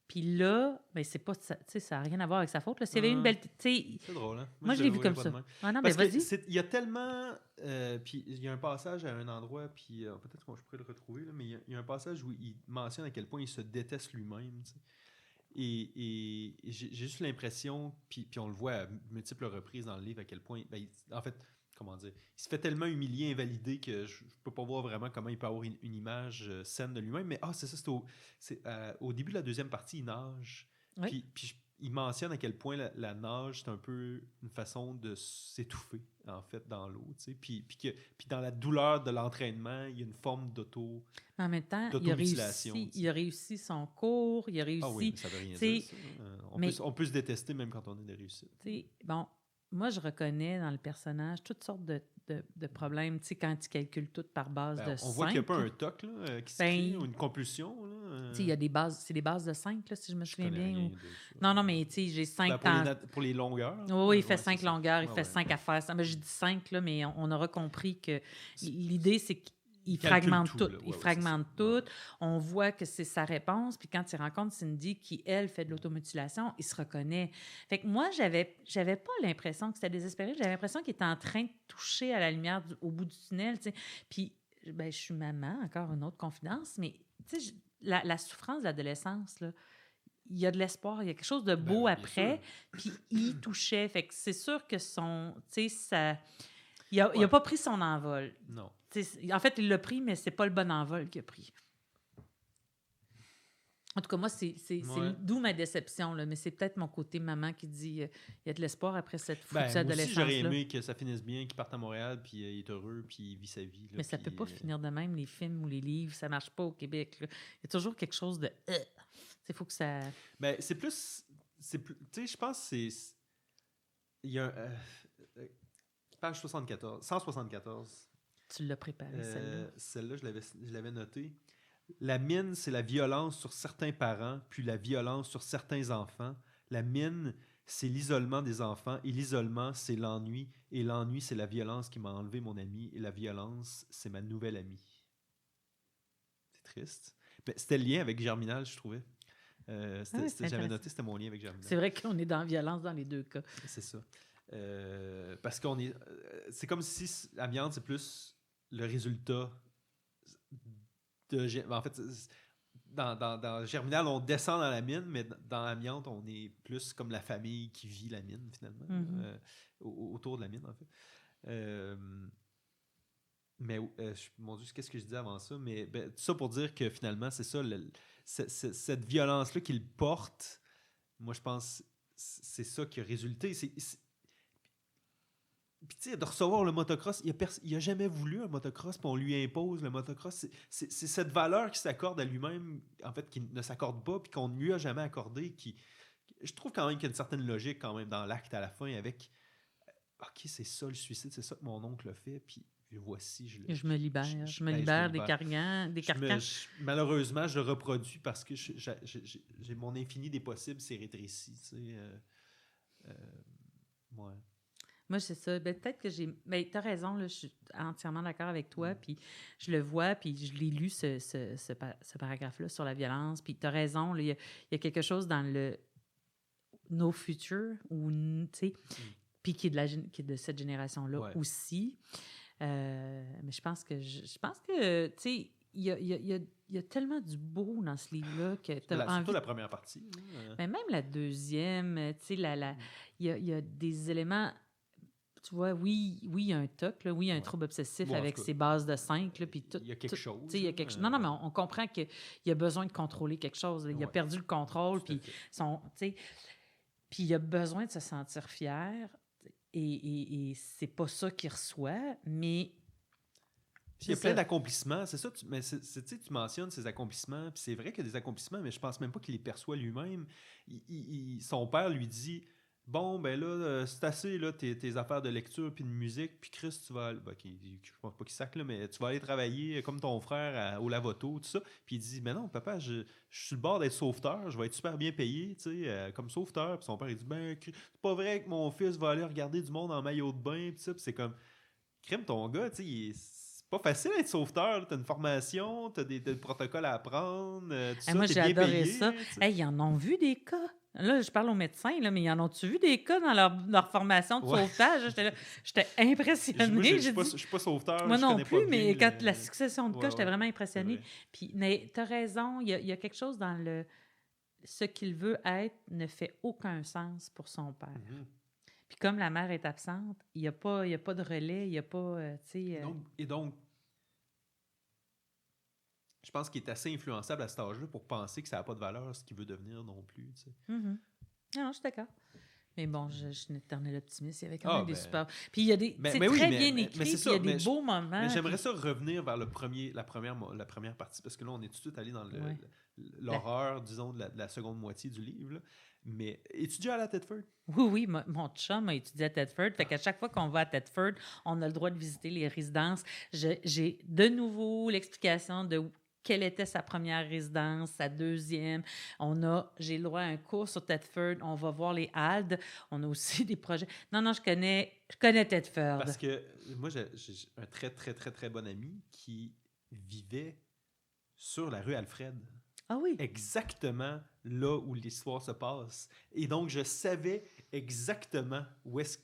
Puis là, ben c'est pas, ça n'a rien à voir avec sa faute. S'il y avait une belle... C'est drôle, hein? Moi je l'ai vu comme ça. Ah non, mais vas-y. Il y a tellement... puis il y a un passage à un endroit, puis peut-être que je pourrais le retrouver, là, mais il y a un passage où il mentionne à quel point il se déteste lui-même. T'sais. Et j'ai juste l'impression, puis on le voit à multiples reprises dans le livre, à quel point... Ben, en fait... Comment dire, il se fait tellement humilier, invalider que je ne peux pas voir vraiment comment il peut avoir une image saine de lui-même. Mais c'est ça, au début de la deuxième partie, il nage. Oui. Puis il mentionne à quel point la nage, c'est un peu une façon de s'étouffer, en fait, dans l'eau. Puis dans la douleur de l'entraînement, il y a une forme en même temps, il a réussi son cours, il a réussi... Ah oui, mais ça veut rien dire, ça. On peut se détester même quand on est des réussites. Bon... Moi, je reconnais dans le personnage toutes sortes de problèmes, tu sais, quand tu calcules tout par base de 5. On voit qu'il n'y a pas un TOC là, qui se crée, ou une compulsion. Il y a des bases, c'est des bases de 5, là, si je me souviens bien. Non, mais tu sais, j'ai 5 temps. Pour les longueurs. Oui, il fait 5 longueurs, il fait 5 affaires. Mais je dis 5, là, mais on aura compris que l'idée, c'est que il fragmente tout. Il fragmente tout. On voit que c'est sa réponse. Puis quand il rencontre Cindy, qui, elle, fait de l'automutilation, il se reconnaît. Fait que moi, j'avais pas l'impression que c'était désespéré. J'avais l'impression qu'il était en train de toucher à la lumière au bout du tunnel. T'sais. Puis, ben, je suis maman, encore une autre confidence, mais la souffrance de l'adolescence, là, il y a de l'espoir, il y a quelque chose de beau après. Puis il touchait. Fait que c'est sûr que il n'a pas pris son envol. Non. En fait, il l'a pris, mais c'est pas le bon envol qu'il a pris. En tout cas, moi, c'est d'où ma déception, là, mais c'est peut-être mon côté maman qui dit il y a de l'espoir après cette foutue adolescence-là. Moi aussi, j'aurais aimé que ça finisse bien, qu'il parte à Montréal, puis il est heureux, puis il vit sa vie. Là, mais ça peut pas finir de même, les films ou les livres, ça marche pas au Québec. Là. Il y a toujours quelque chose de... Il faut que ça... Ben, c'est plus... Tu sais, je pense que c'est... Il y a page 174. Tu l'as préparée, celle-là. Celle-là, je l'avais notée. La mine, c'est la violence sur certains parents, puis la violence sur certains enfants. La mine, c'est l'isolement des enfants, et l'isolement, c'est l'ennui. Et l'ennui, c'est la violence qui m'a enlevé mon ami, et la violence, c'est ma nouvelle amie. C'est triste. Mais c'était le lien avec Germinal, je trouvais. J'avais noté, c'était mon lien avec Germinal. C'est vrai qu'on est dans la violence dans les deux cas. C'est ça. Parce qu'on est... c'est comme si Amiante, c'est plus le résultat de... En fait, dans Germinal, on descend dans la mine, mais dans Amiante, on est plus comme la famille qui vit la mine, finalement, autour de la mine, en fait. Mais, mon Dieu, qu'est-ce que je disais avant ça? Mais tout ça pour dire que, finalement, c'est ça, cette violence-là qu'il porte, moi, je pense, c'est ça qui a résulté. Puis, tu sais, de recevoir le motocross, il n'a jamais voulu un motocross, puis on lui impose le motocross. C'est cette valeur qui s'accorde à lui-même, en fait, qui ne s'accorde pas, puis qu'on ne lui a jamais accordé. Je trouve quand même qu'il y a une certaine logique, quand même, dans l'acte à la fin, avec OK, c'est ça le suicide, c'est ça que mon oncle a fait, puis voici, Je me libère. Je me je libère des carcans. Malheureusement, je le reproduis parce que j'ai mon infini des possibles s'est rétréci. Tu sais, ouais. Moi, c'est ça. Ben, peut-être que j'ai... Ben, t'as raison, là, je suis entièrement d'accord avec toi, puis je le vois, puis je l'ai lu, ce paragraphe-là sur la violence, puis t'as raison, là, il y a quelque chose dans le No Future, ou, tu sais, puis qui est de cette génération-là aussi. Mais je pense que, tu sais, il y a tellement du beau dans ce livre-là que tu as envie... Surtout la première partie. Mais même la deuxième, tu sais, il y a des éléments... Tu vois, oui, il y a un TOC, là, oui, il y a un trouble obsessif avec ses bases de 5. Puis tout, il y a quelque chose. Il y a quelque chose. Non, mais on comprend qu'il a besoin de contrôler quelque chose. Il a perdu le contrôle, puis il a besoin de se sentir fier. Et c'est pas ça qu'il reçoit, mais... Il y a plein d'accomplissements, c'est ça. Mais tu mentionnes ces accomplissements, puis c'est vrai qu'il y a des accomplissements, mais je pense même pas qu'il les perçoit lui-même. Son père lui dit... Bon, ben là, c'est assez, là, tes affaires de lecture puis de musique, puis Chris, tu vas... Ben, je pense pas qu'il sac, là, mais tu vas aller travailler comme ton frère au lavoto, tout ça. Puis il dit, mais non, papa, je suis sur le bord d'être sauveteur, je vais être super bien payé, tu sais, comme sauveteur. Puis son père, il dit, ben, c'est pas vrai que mon fils va aller regarder du monde en maillot de bain, puis ça. Puis c'est comme, crème ton gars, tu sais, c'est pas facile d'être sauveteur, t'as une formation, t'as des protocoles à apprendre, tout ça, moi, t'es j'ai bien adoré payé. ça. Ils en ont vu des cas. Là, je parle aux médecins, là, mais ils en ont-tu vu des cas dans leur formation de sauvetage? J'étais impressionnée. Moi, je suis pas sauveteur. Moi je non connais plus, pas mais bien quand la succession de cas, j'étais vraiment impressionnée. Puis, mais tu as raison, il y a quelque chose dans ce qu'il veut être ne fait aucun sens pour son père. Puis comme la mère est absente, il n'y a pas de relais, il n'y a pas, Et donc, je pense qu'il est assez influençable à cet âge-là pour penser que ça n'a pas de valeur ce qu'il veut devenir non plus. Tu sais. Non, je suis d'accord. Mais bon, je suis une éternelle optimiste. Il y avait quand même des super... Puis il y a des... c'est très bien écrit, puis il y a des beaux moments. Mais j'aimerais ça revenir vers la première partie, parce que là, on est tout de suite allé dans l'horreur, disons, de la seconde moitié du livre. Là. Mais étudier à la Thetford? Oui, mon chum a étudié à Thetford. Fait qu'à chaque fois qu'on va à Thetford, on a le droit de visiter les résidences. J'ai de nouveau l'explication de quelle était sa première résidence, sa deuxième. J'ai le droit à un cours sur Thetford. On va voir les Haldes. On a aussi des projets. Non, je connais Thetford. Parce que moi, j'ai un très, très, très, très bon ami qui vivait sur la rue Alfred. Ah oui? Exactement là où l'histoire se passe. Et donc, je savais exactement où est-ce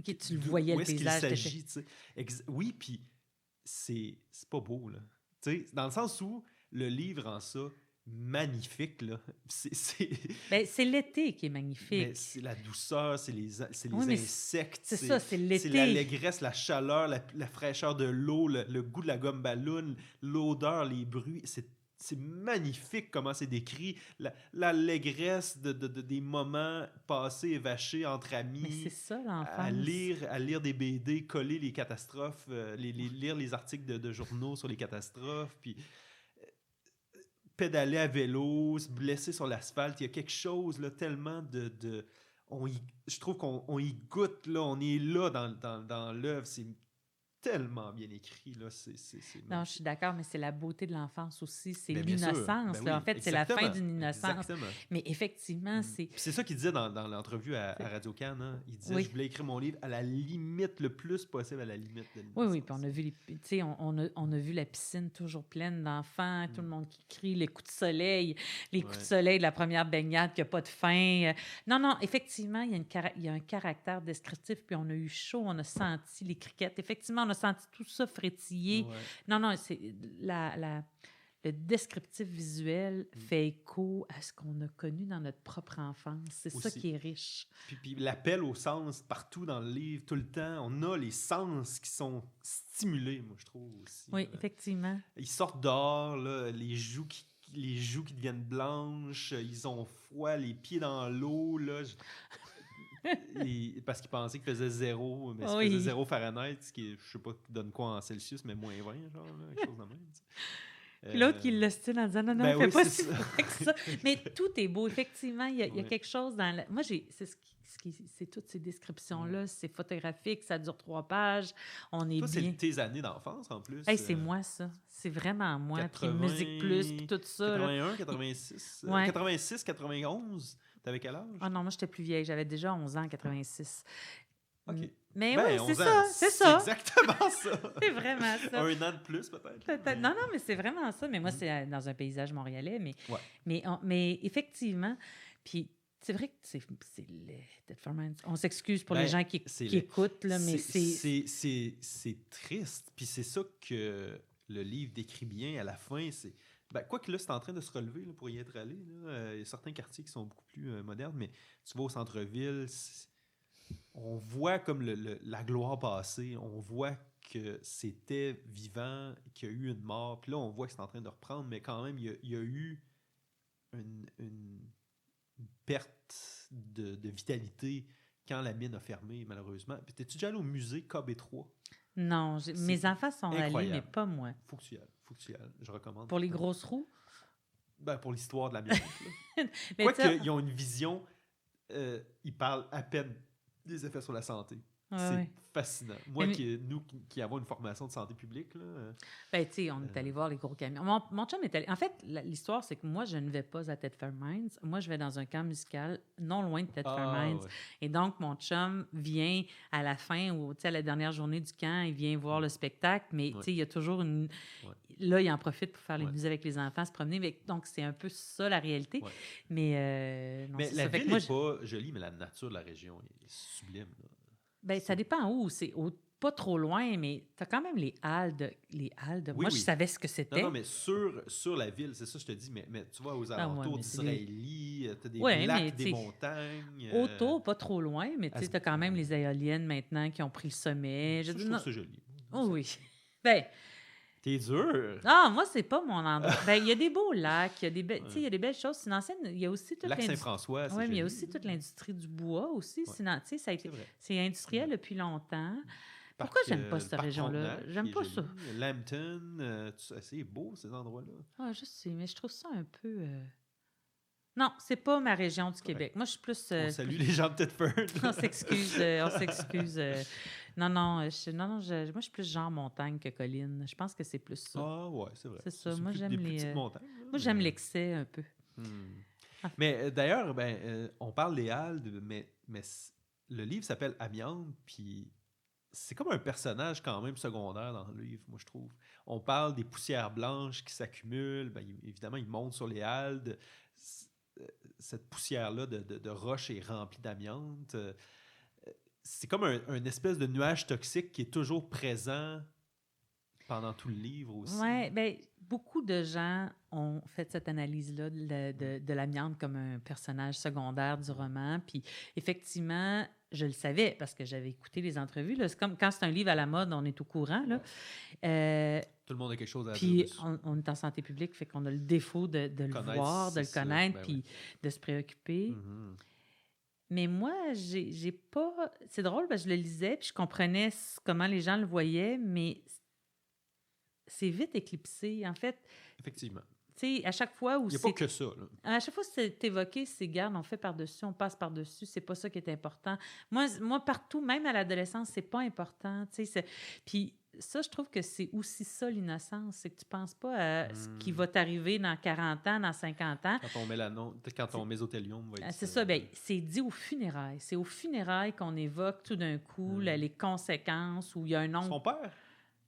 tu le voyais, le paysage. Où est-ce qu'il s'agit. Oui, puis c'est pas beau, là. T'sais, dans le sens où le livre rend ça magnifique, là. C'est l'été qui est magnifique. Mais c'est la douceur, c'est les oui, insectes. C'est ça, c'est l'été. C'est l'allégresse, la chaleur, la fraîcheur de l'eau, le goût de la gomme ballon, l'odeur, les bruits. C'est magnifique comment c'est décrit. L'allégresse des moments passés et vachés entre amis. Mais c'est ça, l'enfance. À lire des BD, coller les catastrophes, lire les articles de journaux sur les catastrophes, puis pédaler à vélo, se blesser sur l'asphalte. Il y a quelque chose là, tellement je trouve qu'on y goûte, là, on est là dans l'œuvre. C'est tellement bien écrit. Là. Non, je suis d'accord, mais c'est la beauté de l'enfance aussi. C'est l'innocence. En fait, c'est la fin d'une innocence. Exactement. Mais effectivement, c'est... C'est ça qu'il disait dans l'entrevue à Radio-Can. Hein? Il disait, je voulais écrire mon livre à la limite, le plus possible à la limite de l'innocence. Oui, puis on a vu on a vu la piscine toujours pleine d'enfants, tout le monde qui crie, les coups de soleil, coups de soleil de la première baignade qui n'a pas de fin. Non, effectivement, il y a un caractère descriptif, puis on a eu chaud, on a senti les criquettes. Effectivement, on a senti tout ça frétiller. Non, c'est le descriptif visuel fait écho à ce qu'on a connu dans notre propre enfance. C'est ça qui est riche. Puis l'appel au sens partout dans le livre, tout le temps, on a les sens qui sont stimulés, moi, je trouve aussi. Oui, effectivement. Ils sortent dehors, là, les joues qui deviennent blanches, ils ont froid, les pieds dans l'eau, là... parce qu'ils pensaient qu'il faisait 0, mais ça faisait 0 Fahrenheit, ce qui est, je sais pas, donne quoi en Celsius, mais -20, genre, là, quelque chose de même. Puis l'autre qui l'ostine en disant non, Ben fais oui, pas c'est si ça. frais que ça. Mais tout est beau. Effectivement, il y a Ouais. quelque chose dans. Moi, c'est c'est toutes ces descriptions-là. C'est photographique, ça dure 3 pages. On est Toi, c'est bien. tes années d'enfance, en plus. Hey, c'est moi, ça. C'est vraiment moi. Puis 80, Musique Plus, puis tout ça. Là. 81, 86, Ouais. 86, 91. T'avais quel âge? Ah non, moi, j'étais plus vieille. J'avais déjà 11 ans en 86. OK. Mais Ben, oui, 11 c'est ans, ça. C'est ça. exactement ça. C'est vraiment ça. Un an de plus, peut-être. Peut-être. Non, non, mais c'est vraiment ça. Mais moi, c'est dans un paysage montréalais. Ouais. Mais effectivement, puis c'est vrai que c'est laid, Dead for Mine. On s'excuse pour Ben, les gens qui c'est laid. écoutent, là, mais C'est triste. Puis c'est ça que le livre décrit bien à la fin. Quoique là, c'est en train de se relever là, pour y être allé. Là. Il y a certains quartiers qui sont beaucoup plus modernes, mais tu vas au centre-ville, on voit comme la gloire passer. On voit que c'était vivant, qu'il y a eu une mort. Puis là, on voit que c'est en train de reprendre, mais quand même, il y a eu une perte de vitalité quand la mine a fermé, malheureusement. Puis t'es-tu déjà allé au musée KB3? non, mes enfants sont allés, incroyable. mais pas moi. Faut que tu y ailles. Faut que tu y ailles. Je recommande. Pour les grosses roues? Ben, pour l'histoire de la mienne. Mais Quoique, ils ont une vision, ils parlent à peine des effets sur la santé. C'est ouais. fascinant. Moi, Mais- nous qui avons une formation de santé publique, là, Ben, tu sais, on est allé voir les gros camions. Mon chum est allé. En fait, l'histoire, c'est que moi, je ne vais pas à Thetford Mines. Moi, je vais dans un camp musical non loin de Thetford Mines. ouais. Et donc, mon chum vient à la fin, ou tu sais, à la dernière journée du camp, il vient voir le spectacle, mais tu sais, il y a toujours une. Ouais. Là, il en profite pour faire les Ouais. musées avec les enfants, se promener. Donc, c'est un peu ça la réalité. Ouais. Mais, non, Mais c'est la ça. Fait que ville moi, n'est pas jolie, mais la nature de la région est sublime. Là. ben, ça dépend où. C'est pas trop loin, mais tu as quand même les halles de. Oui, moi, je oui. savais ce que c'était. Non, mais sur la ville, c'est ça que je te dis, mais tu vois, aux alentours mais c'est d'Israéli, tu as des Ouais, mais lacs, tu des sais, montagnes. Autour, pas trop loin, mais tu as quand même ouais. les éoliennes maintenant qui ont pris le sommet. Ça, je trouve ça joli. Oh oui. Ben, T'es dur. moi, c'est pas mon endroit. Ben, il y a des beaux lacs, il y a il y a des belles choses. C'est une ancienne, il y a aussi toute Lac l'industrie. Saint-François, c'est Oui, mais il y a joli. aussi toute l'industrie du bois aussi. Ouais. Tu sais, ça a été, C'est vrai. c'est industriel depuis longtemps. Parc, Pourquoi j'aime pas le cette parc région-là? Frontenac, J'aime qui est pas joli. ça. Lambton, c'est beau, ces endroits-là. Ah, je sais, mais je trouve ça un peu. Non, c'est pas ma région du Québec. Moi, je suis plus. On salue les gens de Thetford. On s'excuse, on s'excuse. Non, moi, je suis plus genre montagne que colline. Je pense que c'est plus ça. Ah ouais, c'est vrai. C'est ça. Moi, plus j'aime des plus les. petites montagnes. Là, Moi, j'aime l'excès un peu. Ah. Mais d'ailleurs, on parle des Halles, mais le livre s'appelle Amiante, puis c'est comme un personnage quand même secondaire dans le livre, moi je trouve. On parle des poussières blanches qui s'accumulent. Évidemment, ils montent sur les Halles. Cette poussière-là de roche est remplie d'amiante. C'est comme un espèce de nuage toxique qui est toujours présent pendant tout le livre aussi. Oui, bien, beaucoup de gens ont fait cette analyse-là de l'amiante comme un personnage secondaire du roman. Puis, effectivement, je le savais parce que j'avais écouté les entrevues. Là. C'est comme quand c'est un livre à la mode, on est au courant. Là. Tout le monde a quelque chose à dire. Puis, dessus. on est en santé publique, fait qu'on a le défaut de le voir, de le connaître, puis de se préoccuper. Mm-hmm. Mais moi, j'ai pas... C'est drôle, parce que je le lisais, puis je comprenais comment les gens le voyaient, mais c'est vite éclipsé. En fait, effectivement. Tu sais, à chaque fois où il n'y a pas que ça. Là. À chaque fois que c'est évoqué, c'est garde, on fait par-dessus, on passe par-dessus, c'est pas ça qui est important. Moi partout, même à l'adolescence, c'est pas important. Tu sais, puis ça, je trouve que c'est aussi ça, l'innocence. C'est que tu penses pas à ce qui va t'arriver dans 40 ans, dans 50 ans. Quand ton mésothélium va être... C'est ça, bien, c'est dit aux funérailles. C'est aux funérailles qu'on évoque tout d'un coup les conséquences, où il y a un oncle... Son père?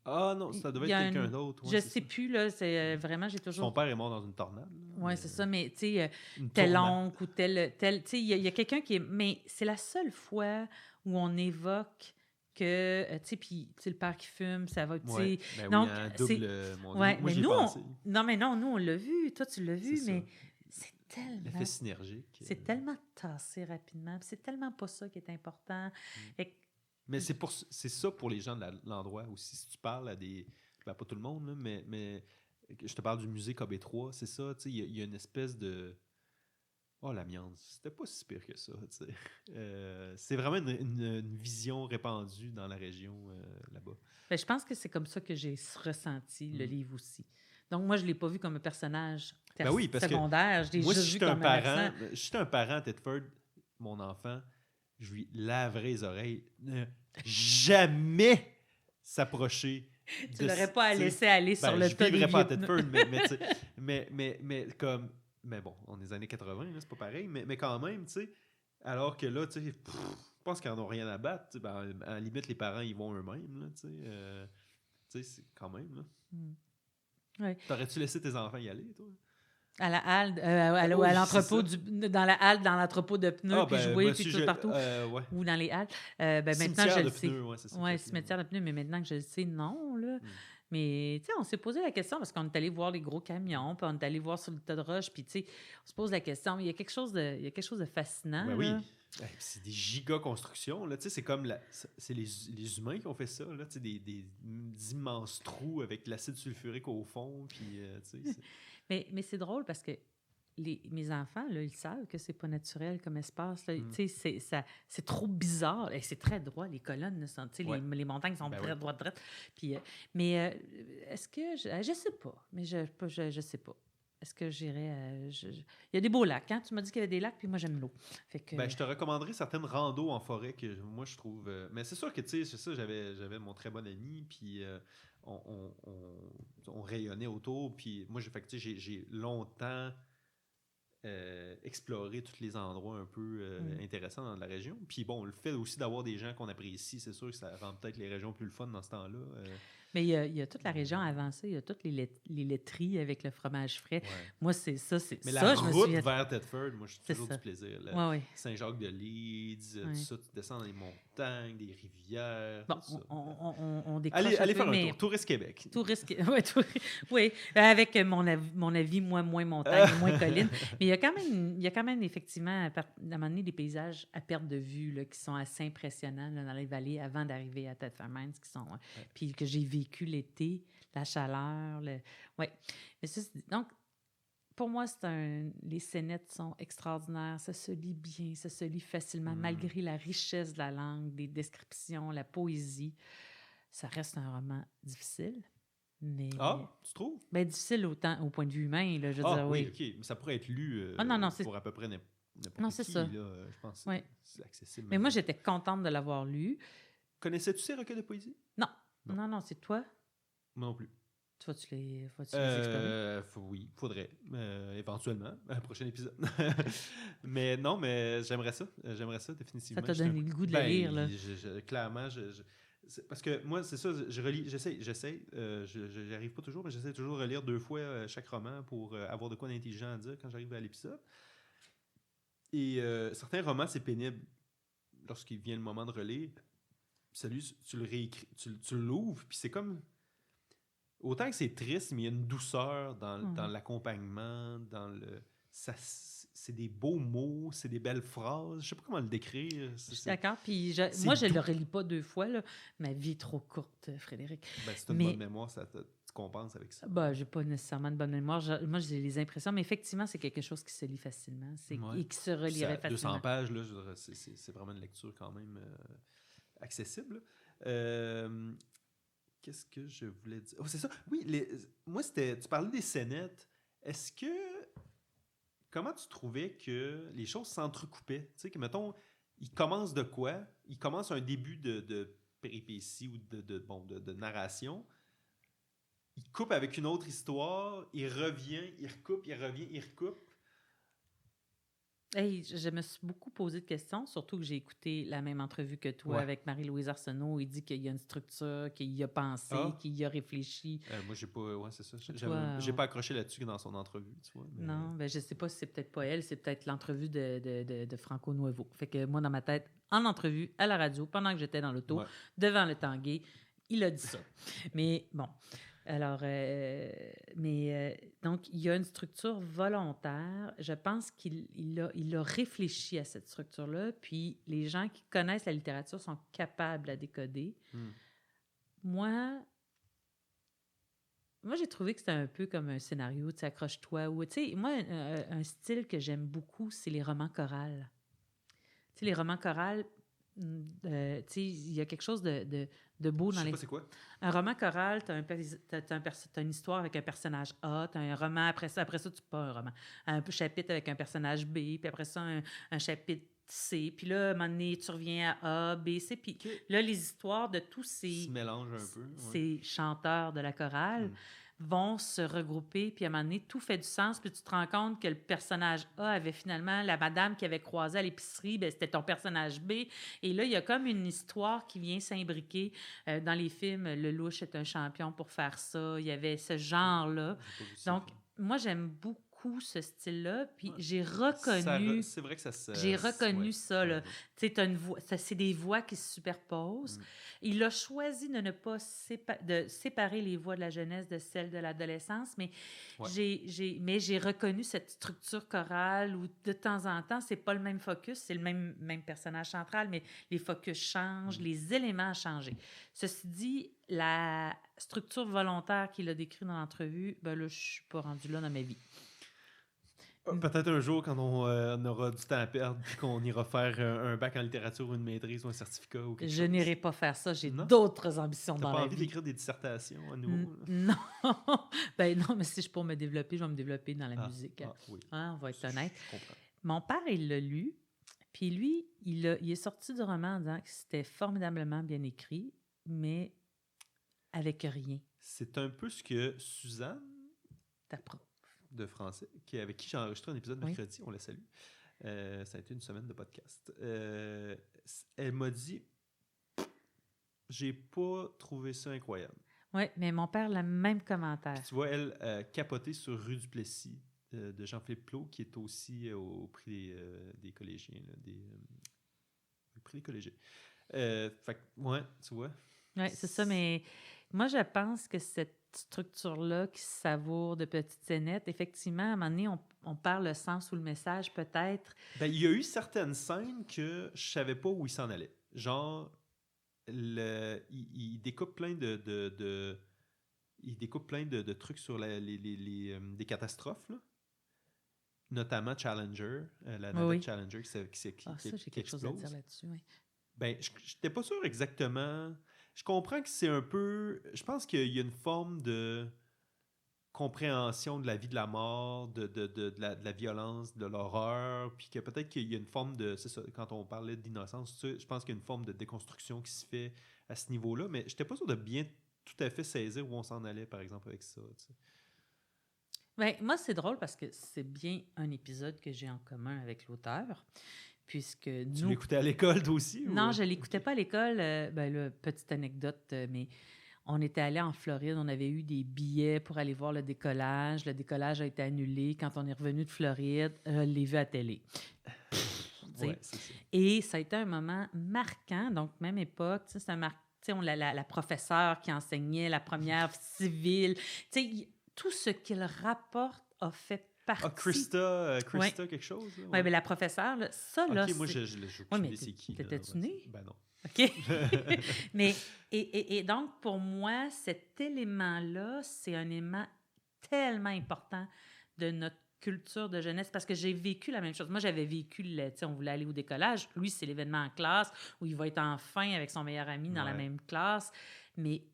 Ah non, ça devait être quelqu'un d'autre. Ouais, je sais plus, là, c'est vraiment, j'ai toujours... Son père est mort dans une tornade. Oui, c'est ça, mais tu sais, tel oncle ou tel... Tu sais, il y a quelqu'un qui est... Mais c'est la seule fois où on évoque que, tu sais, puis le père qui fume, ça va, tu sais... Donc, oui, un double... Ouais, moi, mais nous, nous, on l'a vu. Toi, tu l'as vu, mais c'est tellement... L'effet synergique. C'est tellement tassé rapidement. C'est tellement pas ça qui est important. Mais c'est ça pour les gens de l'endroit aussi. Si tu parles à des... pas tout le monde, là, mais je te parle du musée KB3, c'est ça. Il y a une espèce de... Oh, l'amiante, c'était pas si pire que ça. C'est vraiment une vision répandue dans la région là-bas. Je pense que c'est comme ça que j'ai ressenti le livre aussi. Donc, moi, je ne l'ai pas vu comme un personnage Ben oui, parce secondaire. que Je l'ai moi, juste si vu j'étais un comme un parent, accent. si j'étais un parent, Tedford, mon enfant, je lui laverais les oreilles. Ne jamais s'approcher Tu de... ne l'aurais pas à tu sais, laisser aller sur ben, le je tas des vivrais pas à vieux pneus. Tedford, tu sais, mais comme... Mais bon, on est des années 80, là, c'est pas pareil, mais quand même, tu sais, alors que là, tu sais, je pense qu'ils n'en ont rien à battre. Tu sais, ben, à la limite, les parents, ils vont eux-mêmes, là, tu sais, c'est quand même, là. Ouais. T'aurais-tu laissé tes enfants y aller, toi? À la halle, Oui, à c'est l'entrepôt, ça. dans la halle, dans l'entrepôt de pneus, Ah, puis ben, jouer, moi, puis si tout j'ai... partout, ouais. ou dans les halles. Maintenant, je Cimetière le de sais. pneus, ouais, c'est ça. Oui, cimetière de pneus, mais maintenant que je le sais, non, là. Hmm. Mais, tu sais, on s'est posé la question parce qu'on est allé voir les gros camions, puis on est allé voir sur le tas de roches, puis, tu sais, on se pose la question. Il y a quelque chose de fascinant, Ben là. oui. Ben, c'est des giga-constructions, là. Tu sais, c'est comme... c'est les humains qui ont fait ça, là. Tu sais, des immenses trous avec de l'acide sulfurique au fond, puis, tu sais... Mais c'est drôle parce que mes enfants, là, ils savent que c'est pas naturel comme espace. Là. Tu sais, c'est trop bizarre. Et c'est très droit, les colonnes, là, sont, tu sais, Ouais. les montagnes sont Ben très oui. droites. Puis, mais est-ce que... Je sais pas, mais je sais pas. Est-ce que j'irais... Il y a des beaux lacs, hein? Tu m'as dit qu'il y avait des lacs, puis moi, j'aime l'eau. Fait que... Ben, je te recommanderais certaines randos en forêt que moi, je trouve... Mais c'est sûr que, tu sais, c'est ça, j'avais mon très bon ami, puis on rayonnait autour, puis moi, fait que, tu sais, j'ai longtemps... explorer tous les endroits un peu intéressants dans la région. Puis bon, le fait aussi d'avoir des gens qu'on apprécie, c'est sûr que ça rend peut-être les régions plus le fun dans ce temps-là. Mais il y a toute la région avancée, il y a toutes les laiteries avec le fromage frais. Ouais. Moi, c'est ça, c'est Mais ça, la je me route souviens. vers Thetford, moi, j'ai toujours ça. du plaisir. Ouais. Saint-Jacques-de-Leeds, tout ça, tu descends dans les montagnes, des rivières, Bon, tout ça. on décroche Allez un peu, faire un mais... tour. Touriste Québec. Oui, avec mon avis, moins montagne, moins colline. Mais il y a quand même effectivement, à un moment donné, des paysages à perte de vue là, qui sont assez impressionnants là, dans les vallées avant d'arriver à Thetford Mines, qui sont... Puis que j'ai vécu l'été, la chaleur. Oui. Mais ça, donc, pour moi, les scénettes sont extraordinaires. Ça se lit bien, ça se lit facilement, malgré la richesse de la langue, des descriptions, la poésie. Ça reste un roman difficile, mais... Ah, tu trouves? Ben, difficile au point de vue humain, là, je veux dire, oui, oui. OK. Mais ça pourrait être lu Non, pour à peu près n'importe non, c'est qui. ça. Là, je pense que Oui. c'est accessible. Mais moi, j'étais contente de l'avoir lu. Connaissais-tu ces recueils de poésie? Non, Non. non, c'est toi. Moi non plus. Vas-tu les explorer? Oui, faudrait. Éventuellement, un prochain épisode. Mais non, mais j'aimerais ça. J'aimerais ça, définitivement. Ça t'a donné le goût de le lire, là. Clairement, parce que moi, c'est ça, je relis, j'essaie, j'y arrive pas toujours, mais j'essaie toujours de relire 2 fois chaque roman pour avoir de quoi d'intelligent à dire quand j'arrive à l'épisode. Et certains romans, c'est pénible lorsqu'il vient le moment de relire. Celui, tu le réécris, tu l'ouvres, puis c'est comme... Autant que c'est triste, mais il y a une douceur dans l'accompagnement, dans le... c'est des beaux mots, c'est des belles phrases. Je sais pas comment le décrire. Je suis d'accord. Puis moi, je ne le relis pas 2 fois. Là. Ma vie est trop courte, Frédéric. Ben, c'est une bonne mémoire, tu compenses avec ça. Ben, j'ai pas nécessairement de bonne mémoire. Moi, j'ai les impressions, mais effectivement, c'est quelque chose qui se lit facilement et qui se relirait facilement. 200 pages, là, c'est vraiment une lecture quand même accessible. Qu'est-ce que je voulais dire? Oh, c'est ça. Oui, moi, tu parlais des scénettes. Est-ce que... Comment tu trouvais que les choses s'entrecoupaient? Tu sais, que, mettons, il commence de quoi? Il commence un début de péripétie ou de narration. Il coupe avec une autre histoire. Il revient, il recoupe, il revient, il recoupe. Hey, je me suis beaucoup posé de questions, surtout que j'ai écouté la même entrevue que toi avec Marie-Louise Arsenault. Il dit qu'il y a une structure, qu'il y a pensé, qu'il y a réfléchi. Moi, j'ai pas... Ouais, c'est ça. Toi, j'ai pas accroché là-dessus dans son entrevue, tu vois. Mais... Non, ben je sais pas si c'est peut-être pas elle, c'est peut-être l'entrevue de Franco Nuevo. Fait que moi, dans ma tête, en entrevue, à la radio, pendant que j'étais dans l'auto, devant le Tanguay, il a dit ça. Mais bon... Alors, donc, il y a une structure volontaire. Je pense qu'il a réfléchi à cette structure-là, puis les gens qui connaissent la littérature sont capables de la décoder. Moi, j'ai trouvé que c'était un peu comme un scénario, tu sais, accroche-toi. Ou, tu sais, moi, un style que j'aime beaucoup, c'est les romans chorales. Tu sais, les romans chorales, il y a quelque chose de beau Je dans sais les... pas c'est quoi. Un roman choral, tu as une histoire avec un personnage A, tu as un roman, après ça, pas un roman, un chapitre avec un personnage B, puis après ça, un chapitre C, puis là, à un moment donné, tu reviens à A, B, C, puis là, les histoires de tous Se mélange un peu. ces chanteurs de la chorale vont se regrouper, puis à un moment donné, tout fait du sens, puis tu te rends compte que le personnage A avait finalement, la madame qui avait croisé à l'épicerie, ben, c'était ton personnage B, et là, il y a comme une histoire qui vient s'imbriquer dans les films. Le Louche est un champion pour faire ça, il y avait ce genre-là. Donc, moi, j'aime beaucoup ce style-là, puis j'ai reconnu... C'est vrai que ça se... J'ai reconnu ça, là. Tu sais, t'as une voix, c'est des voix qui se superposent. Il a choisi de ne pas séparer les voix de la jeunesse de celles de l'adolescence, mais j'ai reconnu cette structure chorale où, de temps en temps, c'est pas le même focus, c'est le même personnage central, mais les focus changent, les éléments ont changé. Ceci dit, la structure volontaire qu'il a décrite dans l'entrevue, ben là, je suis pas rendue là dans ma vie. Peut-être un jour, quand on aura du temps à perdre, puis qu'on ira faire un bac en littérature ou une maîtrise ou un certificat ou quelque chose. Je n'irai pas faire ça. J'ai d'autres ambitions dans la vie. T'as pas envie d'écrire des dissertations à nouveau? Non. Ben non, mais si je peux me développer, je vais me développer dans la musique. Oui. On va être honnête. Je comprends. Mon père, il l'a lu, puis lui, il est sorti du roman en disant que c'était formidablement bien écrit, mais avec rien. C'est un peu ce que Suzanne... Ta prof. De français, avec qui j'ai enregistré un épisode mercredi, on la salue. Ça a été une semaine de podcast. Elle m'a dit, j'ai pas trouvé ça incroyable. Oui, mais mon père, le même commentaire. Puis tu vois, elle capoté sur Rue du Plessis de Jean-Philippe Plot, qui est aussi au prix des collégiens, au prix des collégiens. Fait que, ouais, tu vois. Oui, c'est ça, mais moi, je pense que cette structure-là qui se savoure de petites scénettes, effectivement, à un moment donné, on perd le sens ou le message, peut-être. Ben, il y a eu certaines scènes que je savais pas où il s'en allait. Genre, il découpe plein il découpe plein de trucs sur des catastrophes, là. Notamment Challenger, la navette Challenger qui ça, j'ai quelque chose à dire là-dessus, oui. Ben, je n'étais pas sûr exactement... Je comprends que c'est un peu... Je pense qu'il y a une forme de compréhension de la vie de la mort, de la violence, de l'horreur, puis que peut-être qu'il y a une forme de... C'est ça, quand on parlait d'innocence, je pense qu'il y a une forme de déconstruction qui se fait à ce niveau-là, mais je n'étais pas sûr de bien tout à fait saisir où on s'en allait, par exemple, avec ça. Tu sais. Ben, moi, c'est drôle parce que c'est bien un épisode que j'ai en commun avec l'auteur. Puisque tu l'écoutais à l'école, toi aussi? Non, je ne l'écoutais pas à l'école. Petite anecdote, mais on était allé en Floride. On avait eu des billets pour aller voir le décollage. Le décollage a été annulé. Quand on est revenu de Floride, je l'ai vu à la télé. Ouais, c'est ça. Et ça a été un moment marquant. Donc, même époque, c'est la professeure qui enseignait la première civile. Tout ce qu'il rapporte a fait partie. Krista quelque chose? Oui, mais la professeure, là, ça, là... OK, moi, je sais c'est qui. T'étais-tu née? Ben non. OK. Mais, et donc, pour moi, cet élément-là, c'est un élément tellement important de notre culture de jeunesse parce que j'ai vécu la même chose. Moi, j'avais vécu, on voulait aller au décollage. Lui, c'est l'événement en classe où il va être enfin avec son meilleur ami dans la même classe. Mais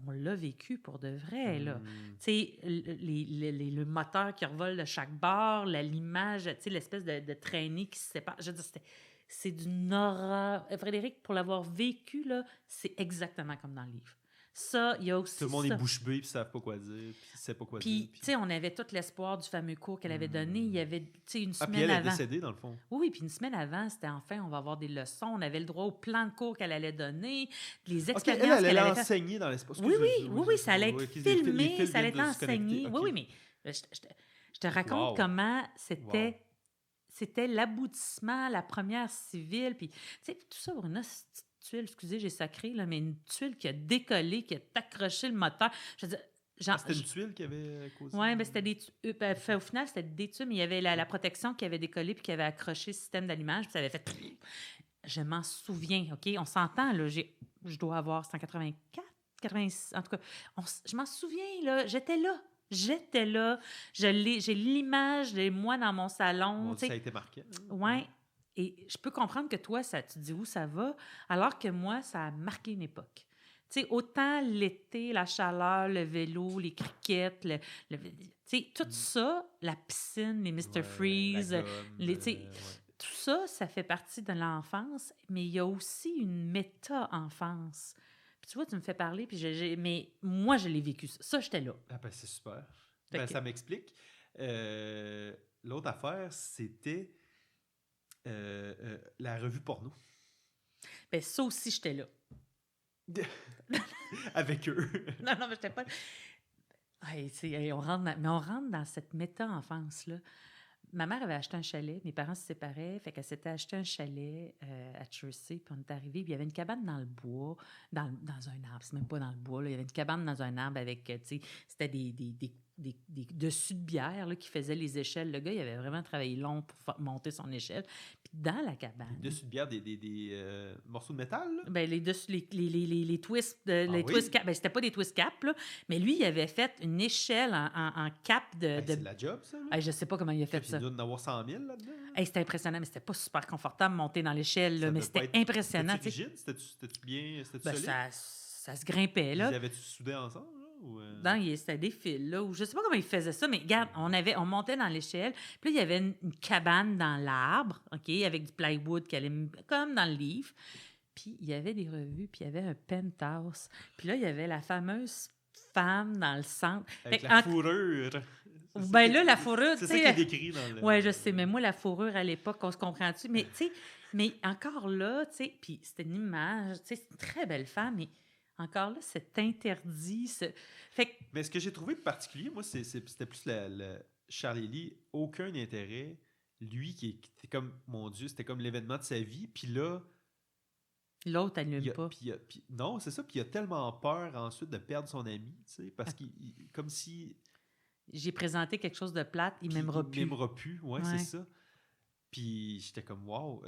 on l'a vécu pour de vrai, là. Tu sais, le moteur qui revole de chaque bord, l'image, tu sais, l'espèce de traînée qui se sépare. Je veux dire, c'est d'une horreur. Frédéric, pour l'avoir vécu, là, c'est exactement comme dans le livre. Ça, il y a aussi tout le monde est bouche bée, puis ils savent pas quoi dire, puis ils savent pas quoi dire. Puis, tu sais, on avait tout l'espoir du fameux cours qu'elle avait donné. Il y avait, tu sais, une semaine puis elle avant. est décédée, dans le fond. Oui, puis une semaine avant, c'était enfin, on va avoir des leçons. On avait le droit au plan de cours qu'elle allait donner, les expériences qu'elle allait faire. enseigner dans l'espace. Oui, ça allait être filmé, ça allait être enseigné. Oui, mais je te raconte comment c'était l'aboutissement, la première civile. Puis, tu sais, tout ça, Bruna, tuile, excusez, j'ai sacré, là, mais une tuile qui a décollé, qui a accroché le moteur. Je veux dire, c'était une tuile qui avait causé... Oui, bien, c'était des au final, c'était des tuiles, mais il y avait la protection qui avait décollé puis qui avait accroché le système d'allumage, puis ça avait fait... Je m'en souviens, OK? On s'entend, là, je dois avoir 184, 86, en tout cas. Je m'en souviens, là, j'étais là. J'ai l'image de moi dans mon salon. Ça a été marqué. Oui. Et je peux comprendre que toi, ça, tu dis où ça va, alors que moi, ça a marqué une époque. Tu sais, autant l'été, la chaleur, le vélo, les crickets, tu sais, tout ça, la piscine, les Mr. Ouais, la Freeze, gomme, tu sais, ouais. tout ça, ça fait partie de l'enfance, mais il y a aussi une méta-enfance. Puis tu vois, tu me fais parler, puis mais moi, je l'ai vécu. Ça, j'étais là. Ah ben c'est super. Fait Ben que- ça m'explique. L'autre affaire, c'était la revue porno. ben, ça aussi, j'étais là. Avec eux. Non, non, mais j'étais pas. Hey, on rentre dans cette méta-enfance-là. Ma mère avait acheté un chalet, mes parents se séparaient, fait qu'elle s'était acheté un chalet à Jersey, puis on est arrivé, puis il y avait une cabane dans le bois, dans un arbre, c'est même pas dans le bois, là, il y avait une cabane dans un arbre avec, tu sais, c'était des dessus de bière là, qui faisaient les échelles. Le gars, il avait vraiment travaillé long pour monter son échelle. Puis dans la cabane... Dessus de bière, des morceaux de métal, là? Ben, les twists, les oui? twist cap, ben, c'était pas des twist cap, là, mais lui, il avait fait une échelle en cap de. Hey, c'est de la job, ça, là? Hey, je sais pas comment il a fait Puis ça. il doit en avoir 100 000 là-dedans. Là. Hey, c'était impressionnant, mais c'était pas super confortable de monter dans l'échelle, là, Ça mais devait pas c'était être- impressionnant. C'était-tu tu sais. rigide? C'était-tu bien? C'était-tu Ben, solide? ça se grimpait, Ils là. avaient-tu soudé ensemble, là? Ou, Non, c'était des fils, là. Ou je sais pas comment il faisait ça, mais regarde, on montait dans l'échelle. Puis là, il y avait une cabane dans l'arbre, OK, avec du plywood qui allait comme dans le livre. Puis il y avait des revues, puis il y avait un penthouse. Puis là, il y avait la fameuse femme dans le centre. avec Fait la que fourrure. Ben là, la fourrure, tu C'est ça qui est sais. décrit dans le... Ouais, je sais, mais moi, la fourrure à l'époque, on se comprend-tu? Mais, tu sais, mais encore là, tu sais, puis c'était une image, tu sais, c'est une très belle femme, mais encore là, c'est interdit. Fait que, Mais ce que j'ai trouvé particulier, moi, c'était plus Charlie Lee, aucun intérêt. Lui, qui était comme, mon Dieu, c'était comme l'événement de sa vie. Puis là, l'autre, elle n'allume pas. non, c'est ça. Puis il a tellement peur ensuite de perdre son ami, tu sais, parce qu'il, comme si... J'ai présenté quelque chose de plate, il Puis m'aimera il plus. m'aimera plus, ouais, c'est ça. Puis j'étais comme, wow,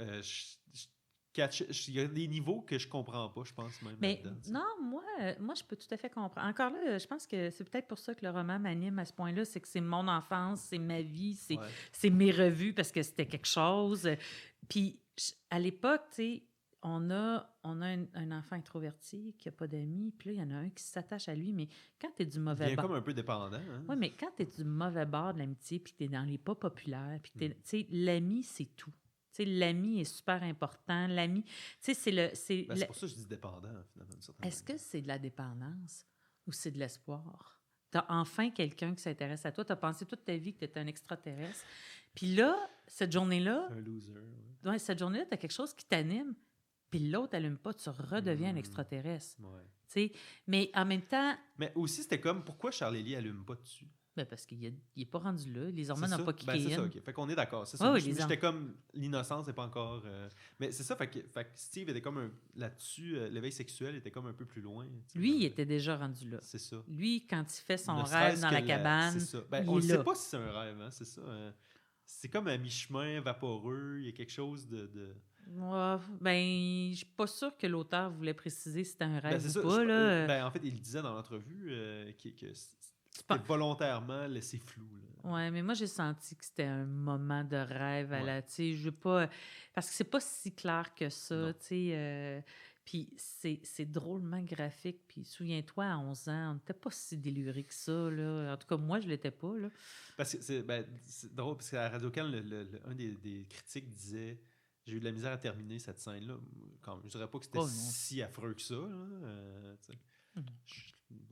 il y a des niveaux que je comprends pas, je pense, même Mais là-dedans. non, moi, je peux tout à fait comprendre. Encore là, je pense que c'est peut-être pour ça que le roman m'anime à ce point-là, c'est que c'est mon enfance, c'est ma vie, c'est mes revues, parce que c'était quelque chose. Puis à l'époque, tu sais, on a un enfant introverti qui n'a pas d'amis, puis là, il y en a un qui s'attache à lui, mais quand tu es du Il mauvais devient bord... comme un peu dépendant. Hein? Oui, mais quand tu es du mauvais bord de l'amitié, puis tu es dans les pas populaires, puis tu sais, l'ami, c'est tout. Tu sais, l'ami est super important. L'ami, tu sais, C'est pour ça que je dis dépendant, finalement. Est-ce que c'est de la dépendance ou c'est de l'espoir? Tu as enfin quelqu'un qui s'intéresse à toi. Tu as pensé toute ta vie que tu étais un extraterrestre. Puis là, cette journée-là... Un loser, ouais, cette journée-là, tu as quelque chose qui t'anime. Puis l'autre n'allume pas, tu redeviens un extraterrestre. Ouais. Tu sais, mais en même temps... Mais aussi, c'était comme, pourquoi Charlie Lee allume pas dessus? Ben parce qu'il n'est pas rendu là. Les hormones n'ont pas kické ben, c'est in. ça, OK. Fait qu'on est d'accord. C'est ça. Oui, J'étais comme, l'innocence n'est pas encore... Mais c'est ça, fait que Steve était comme là-dessus, l'éveil sexuel était comme un peu plus loin. Lui, il était déjà rendu là. C'est ça. Lui, quand il fait son Ne rêve serait-ce dans que la cabane, c'est ça. Ben, il on ne est sait là. pas si c'est un rêve, hein, c'est ça. C'est comme un mi-chemin vaporeux, il y a quelque chose de... Ouais, ben, je suis pas sûre que l'auteur voulait préciser si c'était un Ben, rêve c'est ou ça. pas. Là. Ben, en fait, il disait dans l'entrevue que c'était volontairement laissé flou. Là. Ouais, mais moi, j'ai senti que c'était un moment de rêve à Ouais. la... Tu sais, je veux pas... Parce que c'est pas si clair que ça, Non. tu sais. Puis c'est drôlement graphique. Puis souviens-toi, à 11 ans, on n'était pas si déluré que ça, là. En tout cas, moi, je l'étais pas, là. Parce que c'est drôle, parce qu'à Radio-Can, un des critiques disait « J'ai eu de la misère à terminer cette scène-là. » Je dirais pas que c'était si affreux que ça. Là,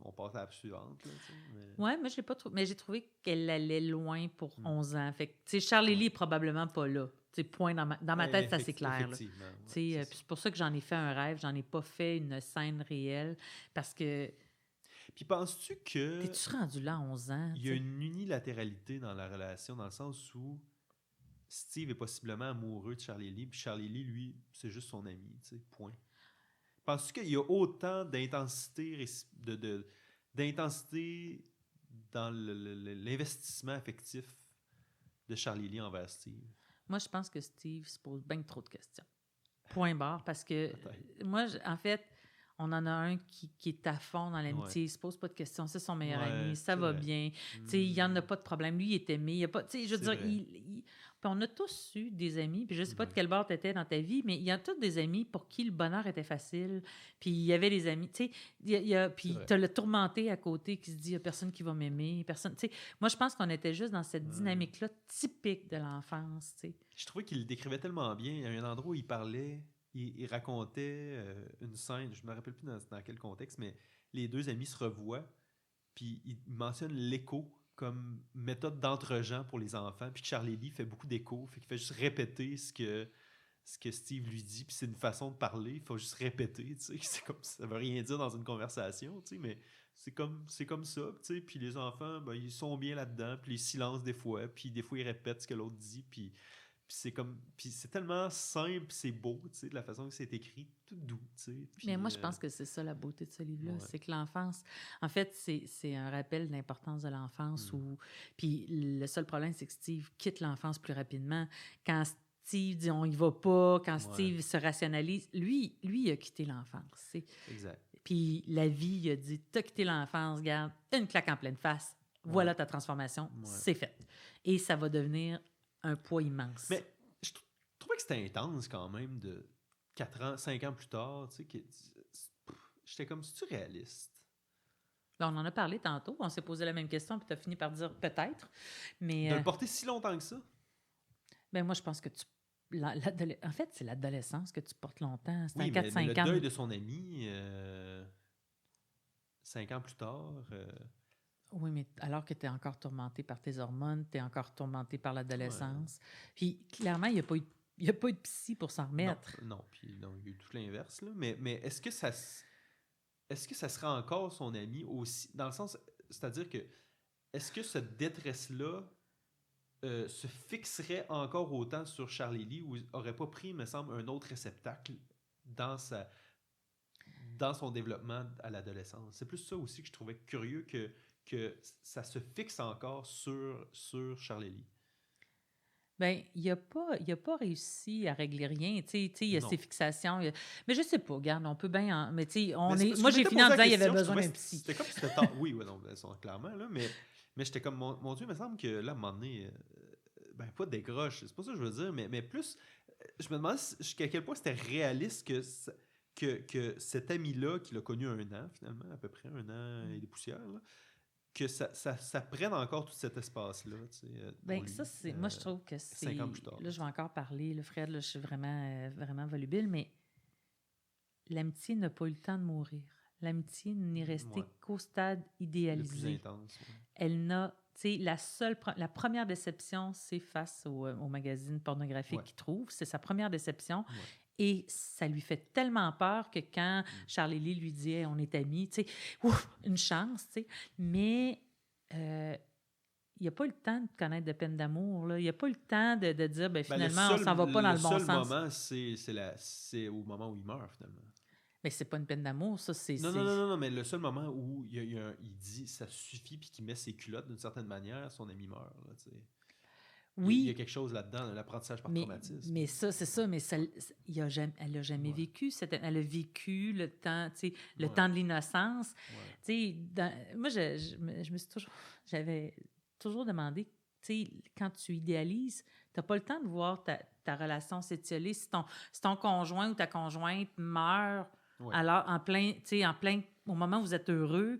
on passe à la suivante. Là, mais... Ouais, moi, je l'ai pas trouvé. Mais j'ai trouvé qu'elle allait loin pour 11 ans. Fait que, tu sais, Charlie Lee est probablement pas là. Tu sais, point dans ma tête, c'est assez clair. Effectivement. Ouais, c'est pour ça que j'en ai fait un rêve. J'en ai pas fait une scène réelle. Parce que... Puis penses-tu que... T'es-tu rendu là à 11 ans? Il y a une unilatéralité dans la relation, dans le sens où Steve est possiblement amoureux de Charlie Lee, puis Charlie Lee, lui, c'est juste son ami, tu sais, point. Penses-tu qu'il y a autant d'intensité d'intensité dans l'investissement affectif de Charlie Lee envers Steve? Moi, je pense que Steve se pose bien trop de questions. Point barre, parce que moi, en fait, on en a un qui est à fond dans l'amitié. Il se pose pas de questions. C'est son meilleur ami. Ça va bien. Tu sais, il n'y en a pas de problème. Lui, il est aimé. Il y a pas, tu sais, je veux dire, Puis on a tous eu des amis, puis je sais pas de quel bord tu étais dans ta vie, mais il y a tous des amis pour qui le bonheur était facile. Puis il y avait des amis, tu sais, puis tu as le tourmenté à côté qui se dit, il n'y a personne qui va m'aimer, personne, tu sais. Moi, je pense qu'on était juste dans cette dynamique-là typique de l'enfance, tu sais. Je trouvais qu'il le décrivait tellement bien. Il y a un endroit où il parlait, il racontait une scène, je me rappelle plus dans quel contexte, mais les deux amis se revoient, puis il mentionne l'écho comme méthode d'entre-gens pour les enfants, puis que Charlie Lee fait beaucoup d'écho, fait qu'il fait juste répéter ce que Steve lui dit, puis c'est une façon de parler, il faut juste répéter, tu sais, c'est comme ça veut rien dire dans une conversation, tu sais, mais c'est comme ça, tu sais, puis les enfants, ben, ils sont bien là-dedans, puis ils silencent des fois, puis des fois ils répètent ce que l'autre dit, puis c'est tellement simple, c'est beau, tu sais, de la façon que c'est écrit, tout doux, tu sais. Mais moi, je pense que c'est ça la beauté de ce livre-là, ouais. c'est que l'enfance, en fait, c'est un rappel de l'importance de l'enfance. Puis le seul problème, c'est que Steve quitte l'enfance plus rapidement. Quand Steve dit on y va pas, quand Steve se rationalise, lui, il a quitté l'enfance. Exact. Puis la vie, il a dit t'as quitté l'enfance, garde une claque en pleine face, voilà ta transformation, c'est fait. Et ça va devenir un poids immense. Mais je trouvais que c'était intense quand même de 4 ans, 5 ans plus tard, tu sais, j'étais comme, c'est-tu réaliste? Ben, on en a parlé tantôt, on s'est posé la même question, puis tu as fini par dire peut-être, mais... De le porter si longtemps que ça? Ben moi, je pense que en fait, c'est l'adolescence que tu portes longtemps, c'est oui, un 4-5 ans. Le deuil de son ami, 5 ans plus tard... Oui, mais alors que tu es encore tourmenté par tes hormones, tu es encore tourmenté par l'adolescence. Puis clairement, il n'y a pas eu de psy pour s'en remettre. Non, puis non, il y a eu tout l'inverse. Là. Mais est-ce que ça sera encore son ami aussi? Dans le sens, c'est-à-dire que est-ce que cette détresse-là se fixerait encore autant sur Charlie Lee ou n'aurait pas pris, me semble, un autre réceptacle dans son développement à l'adolescence? C'est plus ça aussi que je trouvais curieux que ça se fixe encore sur Charlie Lee. Bien, il n'a pas réussi à régler rien. Il y a ses fixations. Mais je sais pas, regarde, on peut bien... Mais moi, j'ai fini en disant qu'il y avait besoin d'un psy. C'était comme si c'était... oui, non, clairement, là, mais j'étais comme, mon Dieu, il me semble que là, à un moment donné, pas décroche, c'est pas ça que je veux dire, mais plus, je me demande jusqu'à quel point c'était réaliste que cet ami-là, qu'il a connu 1 an, finalement, à peu près 1 an et des poussières, là, que ça prenne encore tout cet espace-là. Bien, ça, c'est... moi, je trouve que c'est... 5 ans plus tard. Là, je vais encore parler. Là, Fred, là, je suis vraiment, vraiment volubile, mais l'amitié n'a pas eu le temps de mourir. L'amitié n'est restée qu'au stade idéalisé. Le plus intense. Ouais. Elle n'a... Tu sais, la première déception, c'est face au magazine pornographique qu'il trouve. C'est sa première déception. Ouais. Et ça lui fait tellement peur que quand Charlie Lee lui dit hey, « on est amis », tu sais, une chance, tu sais. Mais il n'a pas eu le temps de connaître de peine d'amour. Là. Il n'a pas eu le temps de dire ben, finalement, on s'en va pas dans le bon sens. Le seul moment, c'est au moment où il meurt, finalement. Mais c'est pas une peine d'amour, ça, c'est... Non, mais le seul moment où il dit « ça suffit » puis qu'il met ses culottes d'une certaine manière, son ami meurt, là, tu sais. Oui. Il y a quelque chose là-dedans, l'apprentissage par traumatisme. Mais ça, c'est ça, mais elle n'a jamais vécu. Elle a vécu le temps, tu sais, le temps de l'innocence. Tu sais, moi, je me suis j'avais toujours demandé, tu sais, quand tu idéalises, tu n'as pas le temps de voir ta relation s'étioler. Si ton conjoint ou ta conjointe meurt, alors au moment où vous êtes heureux,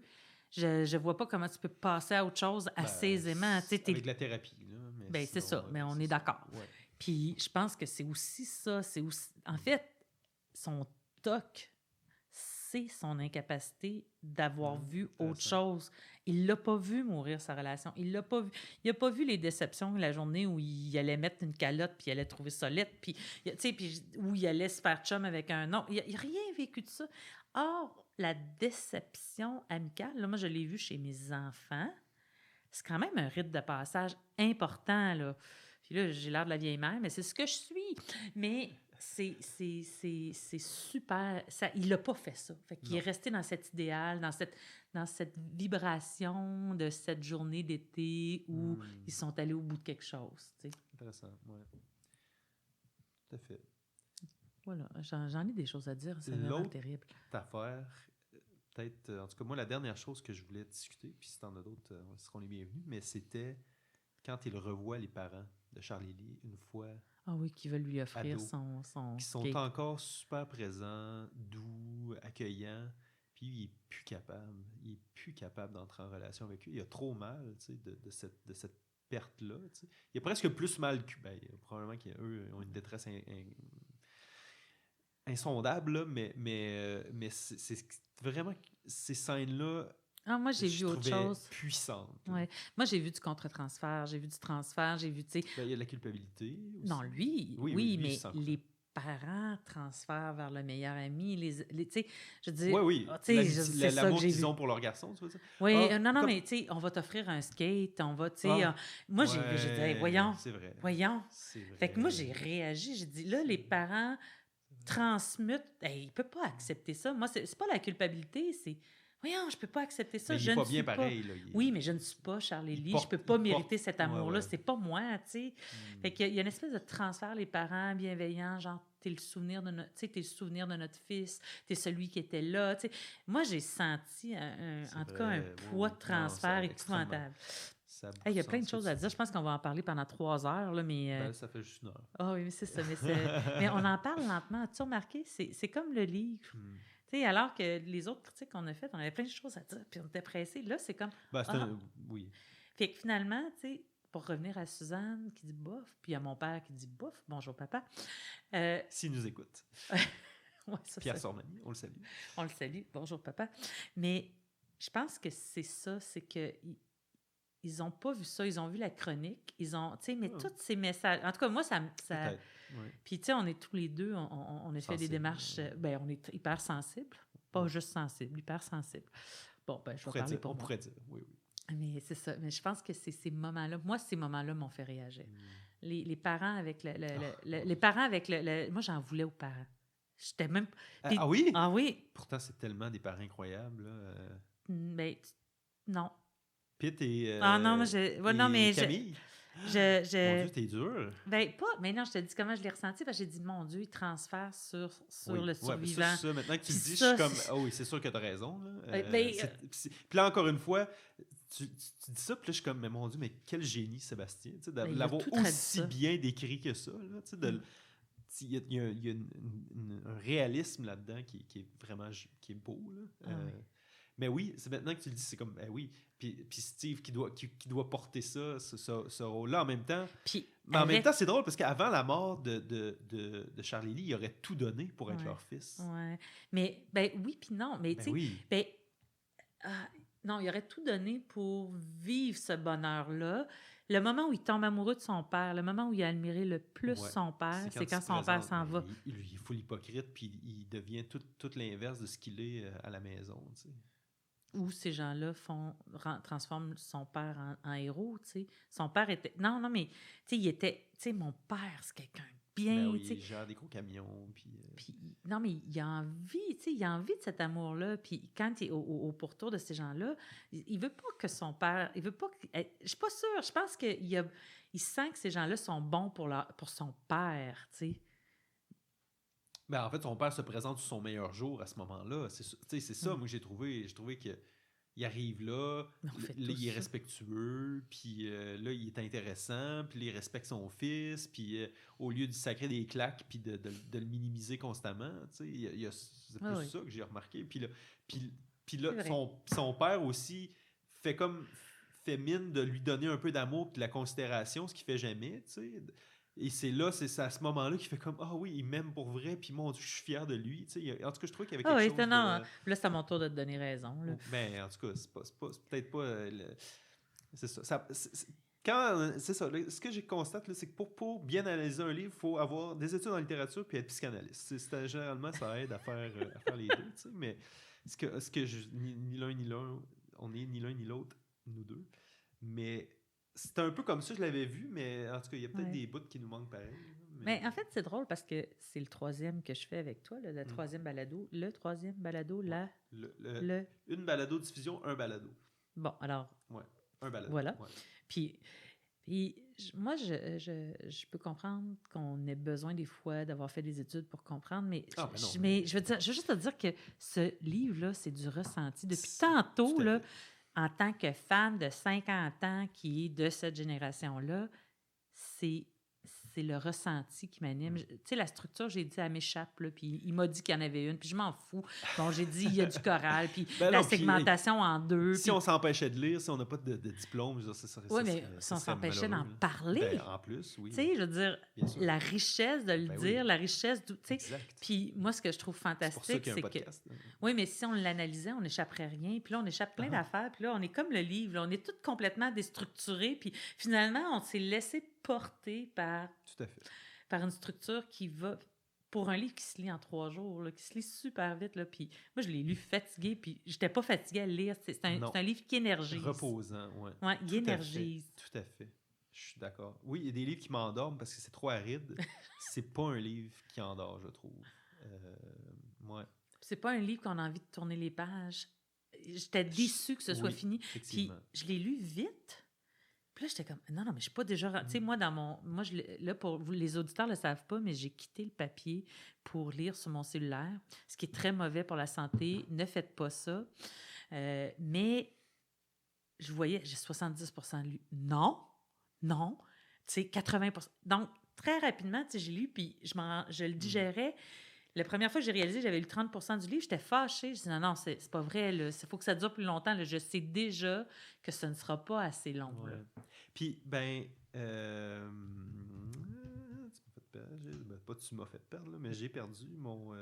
je vois pas comment tu peux passer à autre chose assez aisément. Avec la thérapie, là. Ben, c'est ça, mais on est d'accord. Ouais. Puis je pense que c'est aussi ça. En fait, son toc, c'est son incapacité d'avoir vu autre chose. Il l'a pas vu mourir sa relation. Il n'a pas vu les déceptions la journée où il allait mettre une calotte puis il allait trouver ça laid, puis où il allait se faire chum avec un autre. Il n'a rien vécu de ça. Or, la déception amicale, là, moi, je l'ai vu chez mes enfants. C'est quand même un rite de passage important, là. Puis là, j'ai l'air de la vieille mère, mais c'est ce que je suis. Mais c'est super. Il n'a pas fait ça. Fait qu'il est resté dans cet idéal, dans cette vibration de cette journée d'été où ils sont allés au bout de quelque chose. Tu sais. Intéressant, oui. Tout à fait. Voilà, j'en ai des choses à dire. C'est vraiment terrible. Affaire, peut-être, en tout cas, moi, la dernière chose que je voulais discuter, puis si t'en as d'autres, ce seront les bienvenus, mais c'était quand il revoit les parents de Charlie Lee une fois Ah oui, qui veut lui offrir ado, son qui sont skate. encore super présents, doux, accueillants, puis il est plus capable. Il est plus capable d'entrer en relation avec eux. Il a trop mal, tu sais, de cette perte-là. Tu sais. Il a presque plus mal que... Ben, probablement qu'eux ont une détresse insondable, là, mais c'est vraiment... Ces scènes-là, Ah, moi, j'ai je vu autre trouvais chose. puissantes. Ouais. Moi, j'ai vu du contre-transfert, j'ai vu du transfert, j'ai vu, tu sais... Ben, il y a de la culpabilité aussi. Non, lui, Oui, oui, lui, mais 100%. les parents transfèrent vers le meilleur ami. Tu sais, je dis, Oui, oui. c'est ça que L'amour j'ai qu'ils vu. ont pour leur garçon, tu veux dire? Oui, Ah, non, comme... mais tu sais, on va t'offrir un skate, on va, tu sais... Ah, moi, j'ai dit, hey, ouais, voyons, c'est vrai. voyons. C'est Fait que moi, vrai. j'ai réagi, j'ai dit, là, les parents transmutent, hey, il ne peut pas accepter ça. Moi, c'est pas la culpabilité, c'est, voyons, je peux pas accepter ça, Mais il je est ne pas suis bien pas... pareil, là. Oui, mais je ne suis pas Charlie il Lee, je peux porte, pas il mériter porte... cet Ouais, amour-là, ouais. c'est pas moi, tu sais. Fait qu'il y a une espèce de transfert, les parents bienveillants, genre, t'es le souvenir de notre, tu sais, t'es le souvenir de notre fils, t'es celui qui était là, tu sais. Moi, j'ai senti, en tout cas, un Vrai, poids oui. de Non, transfert extrêmement. épouvantable. Ça a beaucoup Hey, il y de a plein de sens, ce que choses tu à dire. dis. Je pense qu'on va en parler pendant 3 heures, là, mais... Ben, ça fait juste une heure. Ah oui, mais c'est ça. Mais on en parle lentement. As-tu remarqué? C'est comme le livre. Hmm. Tu sais, alors que les autres critiques qu'on a faites, on avait plein de choses à dire, puis on était pressés. Là, c'est comme... Ben, c'est Ah. Oui. Fait que finalement, tu sais, pour revenir à Suzanne qui dit bof, puis à mon père qui dit bof, bonjour papa. S'ils nous écoutent. Ouais, ça, Pierre Sormani, on le salue. on le salue, bonjour papa. Mais je pense que c'est ça, c'est que ils n'ont pas vu ça, ils ont vu la chronique, ils ont, tu sais, mais tous ces messages, en tout cas, moi, ça Peut-être, oui. puis, tu sais, on est tous les deux, on a fait des Sensible, démarches, ben, on est hyper sensibles, pas juste sensibles, hyper sensibles. Bon, ben, je vais parler pour on moi. pourrait dire, oui, oui. Mais c'est ça, mais je pense que c'est ces moments-là, moi, ces moments-là m'ont fait réagir. Les parents avec les parents avec moi, j'en voulais aux parents. J'étais même... Puis, Ah oui? Ah oui? Pourtant, c'est tellement des parents incroyables, là. Mais non. Pitt et, Ah non, moi, non, mais Camille. Mon Dieu, t'es dur. Ben, pas, mais non, je te dis comment je l'ai ressenti, parce que j'ai dit, mon Dieu, il transfère sur Oui. le survivant. Ouais, ça, maintenant que tu le dis, ça, je suis comme, ah oui, c'est sûr que t'as raison. Là. Ben, puis là, encore une fois, tu dis ça, puis là, je suis comme, mais mon Dieu, mais quel génie, Sébastien, tu sais, de Ben, il a l'avoir tout traduit aussi ça. bien décrit que ça. Là, tu sais, il y a un réalisme là-dedans qui est vraiment qui est beau. Là. Oui. Mais oui, c'est maintenant que tu le dis, c'est comme, ben oui. Puis Steve qui doit porter ce rôle-là en même temps. Mais en même temps, c'est drôle parce qu'avant la mort de Charlie Lee, il aurait tout donné pour être leur fils. Ouais. Mais, ben oui, puis non. Mais tu sais, oui. non, il aurait tout donné pour vivre ce bonheur-là. Le moment où il tombe amoureux de son père, le moment où il a admiré le plus son père, c'est quand son père s'en va. Il est full hypocrite, puis il devient tout l'inverse de ce qu'il est à la maison, tu sais. Où ces gens-là transforment son père en héros, tu sais. Son père était... Non, mais, tu sais, il était... Tu sais, mon père, c'est quelqu'un de bien, oui, tu sais. il gère des gros camions, puis... Non, mais il a envie, tu sais, il a envie de cet amour-là. Puis quand il est au pourtour de ces gens-là, il veut pas que son père... Il veut pas... Je suis pas sûre. Je pense qu'il sent que ces gens-là sont bons pour son père, tu sais. Ben, en fait, son père se présente sous son meilleur jour à ce moment-là. C'est ça, moi, j'ai trouvé qu'il arrive là, il est respectueux, puis là, il est intéressant, puis il respecte son fils, puis au lieu de sacrer des claques, puis de le minimiser constamment, c'est plus ça que j'ai remarqué. Puis là son père aussi fait mine de lui donner un peu d'amour et de la considération, ce qu'il fait jamais, tu sais. Et c'est à ce moment-là qu'il fait comme, ah oui, il m'aime pour vrai, puis mon Dieu, je suis fier de lui. Tu sais, en tout cas, je trouvais qu'il y avait quelque chose non. Là, c'est à mon tour de te donner raison. Là. Ben, en tout cas, c'est peut-être pas... c'est ça. C'est ça. Là, ce que j'ai constate, là, c'est que pour bien analyser un livre, il faut avoir des études en littérature puis être psychanalyste. Généralement, ça aide à faire les deux. Tu sais, mais ce que ni l'un ni l'autre, on est ni l'un ni l'autre, nous deux. Mais... C'était un peu comme ça, je l'avais vu, mais en tout cas, il y a peut-être des bouts qui nous manquent pareil. Mais en fait, c'est drôle parce que c'est le troisième que je fais avec toi, le troisième balado. Le troisième balado, Une balado-diffusion, un balado. Bon, alors... Ouais, un balado. Voilà. Ouais. Puis moi, je peux comprendre qu'on ait besoin des fois d'avoir fait des études pour comprendre, mais, mais je veux juste te dire que ce livre-là, c'est du ressenti. Depuis tantôt, là... en tant que femme de 50 ans qui est de cette génération-là, c'est le ressenti qui m'anime. Tu sais, la structure, j'ai dit, elle m'échappe, là, puis il m'a dit qu'il y en avait une, puis je m'en fous. Bon, j'ai dit, il y a du choral, puis la segmentation en deux. Si on s'empêchait de lire, si on n'a pas de diplôme, je veux dire, oui, mais si on s'empêchait d'en parler. En plus, oui. Tu sais, je veux dire, la richesse de le dire, la richesse... Tu sais, puis moi, ce que je trouve fantastique, c'est que... Oui, mais si on l'analysait, on n'échapperait rien. Puis là, on échappe plein d'affaires. Puis là, on est comme le livre. Là, on est tous complètement déstructurés. Puis finalement, on s'est laissé porter par une structure qui va... Pour un livre qui se lit en 3 jours, là, qui se lit super vite. Là, puis moi, je l'ai lu fatigué. Puis j'étais pas fatiguée à le lire. C'est un livre qui énergise. Reposant, oui. Oui, il énergise. Tout à fait. Je suis d'accord. Oui, il y a des livres qui m'endorment parce que c'est trop aride. C'est pas un livre qui endort, je trouve. Ouais. C'est pas un livre qu'on a envie de tourner les pages. J'étais déçue que ce soit fini. Puis je l'ai lu vite. Puis là, j'étais comme, non, mais je suis pas déjà... Tu sais, moi, là, pour vous, les auditeurs ne le savent pas, mais j'ai quitté le papier pour lire sur mon cellulaire, ce qui est très mauvais pour la santé. Ne faites pas ça. Mais je voyais, j'ai 70% lu. Non. Tu sais, 80%. Donc, très rapidement, tu sais, j'ai lu, puis je le digérais. La première fois que j'ai réalisé que j'avais lu 30% du livre, j'étais fâchée. Je disais, non, c'est pas vrai. Il faut que ça dure plus longtemps. Là. Je sais déjà que ce ne sera pas assez long. Ouais. Puis, tu m'as fait perdre, là, mais j'ai perdu mon...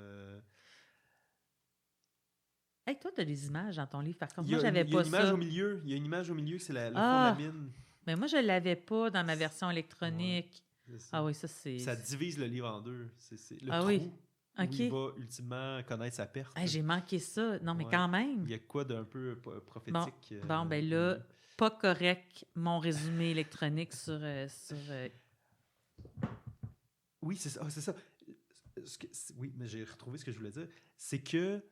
Hey, toi, tu as des images dans ton livre. Par contre, moi, j'avais pas ça. Il y a une image au milieu, c'est le fond de la mine. Mais moi, je ne l'avais pas dans ma version électronique. Ouais, ah oui, ça, c'est... Ça divise le livre en deux. C'est le trou. Oui. Où il va ultimement connaître sa perte. Hey, j'ai manqué ça. Non, mais quand même. Il y a quoi d'un peu prophétique? Bon, ben là, pas correct, mon résumé électronique sur... Oui, c'est ça. C'est ça. Oui, mais j'ai retrouvé ce que je voulais dire. C'est que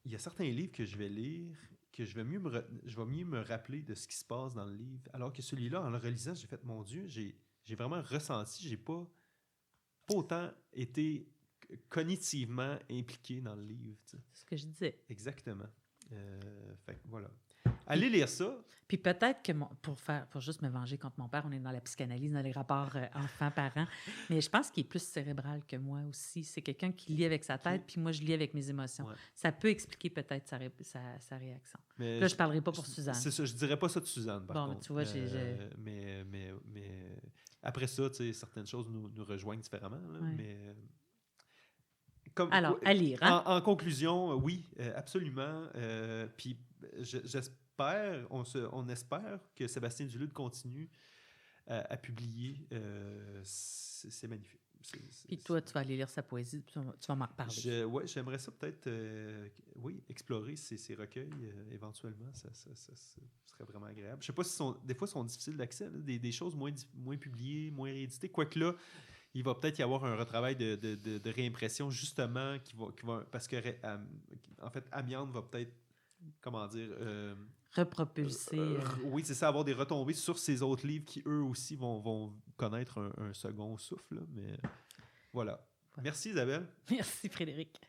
il y a certains livres que je vais lire que je vais mieux me rappeler de ce qui se passe dans le livre. Alors que celui-là, en le relisant, j'ai fait, mon Dieu, j'ai vraiment ressenti, j'ai pas autant été cognitivement impliqué dans le livre. Tu sais. C'est ce que je disais. Exactement. Fait que voilà. Allez lire ça. Puis peut-être que, pour juste me venger contre mon père, on est dans la psychanalyse, dans les rapports enfants-parents, mais je pense qu'il est plus cérébral que moi aussi. C'est quelqu'un qui lit avec sa tête, puis moi, je lis avec mes émotions. Ouais. Ça peut expliquer peut-être sa réaction. Mais là, je ne parlerai pas pour Suzanne. C'est ça, je ne dirais pas ça de Suzanne, par contre. Bon, tu vois, Mais après ça, tu sais, certaines choses nous rejoignent différemment, là, mais... Alors, à lire. Hein? En conclusion, oui, absolument. Puis j'espère, on espère que Sébastien Dulude continue à publier. C'est magnifique. Puis toi, tu vas aller lire sa poésie, tu vas m'en reparler. Oui, j'aimerais ça peut-être, explorer ces recueils éventuellement. Ça serait vraiment agréable. Je ne sais pas si des fois, ils sont difficiles d'accès, des choses moins publiées, moins rééditées. Quoique là, il va peut-être y avoir un retravail de réimpression, justement, qui va parce que, en fait, Amiante va peut-être, comment dire... repropulser. Oui, c'est ça, avoir des retombées sur ces autres livres qui, eux aussi, vont connaître un second souffle. Là, mais voilà. Merci, Isabelle. Merci, Frédéric.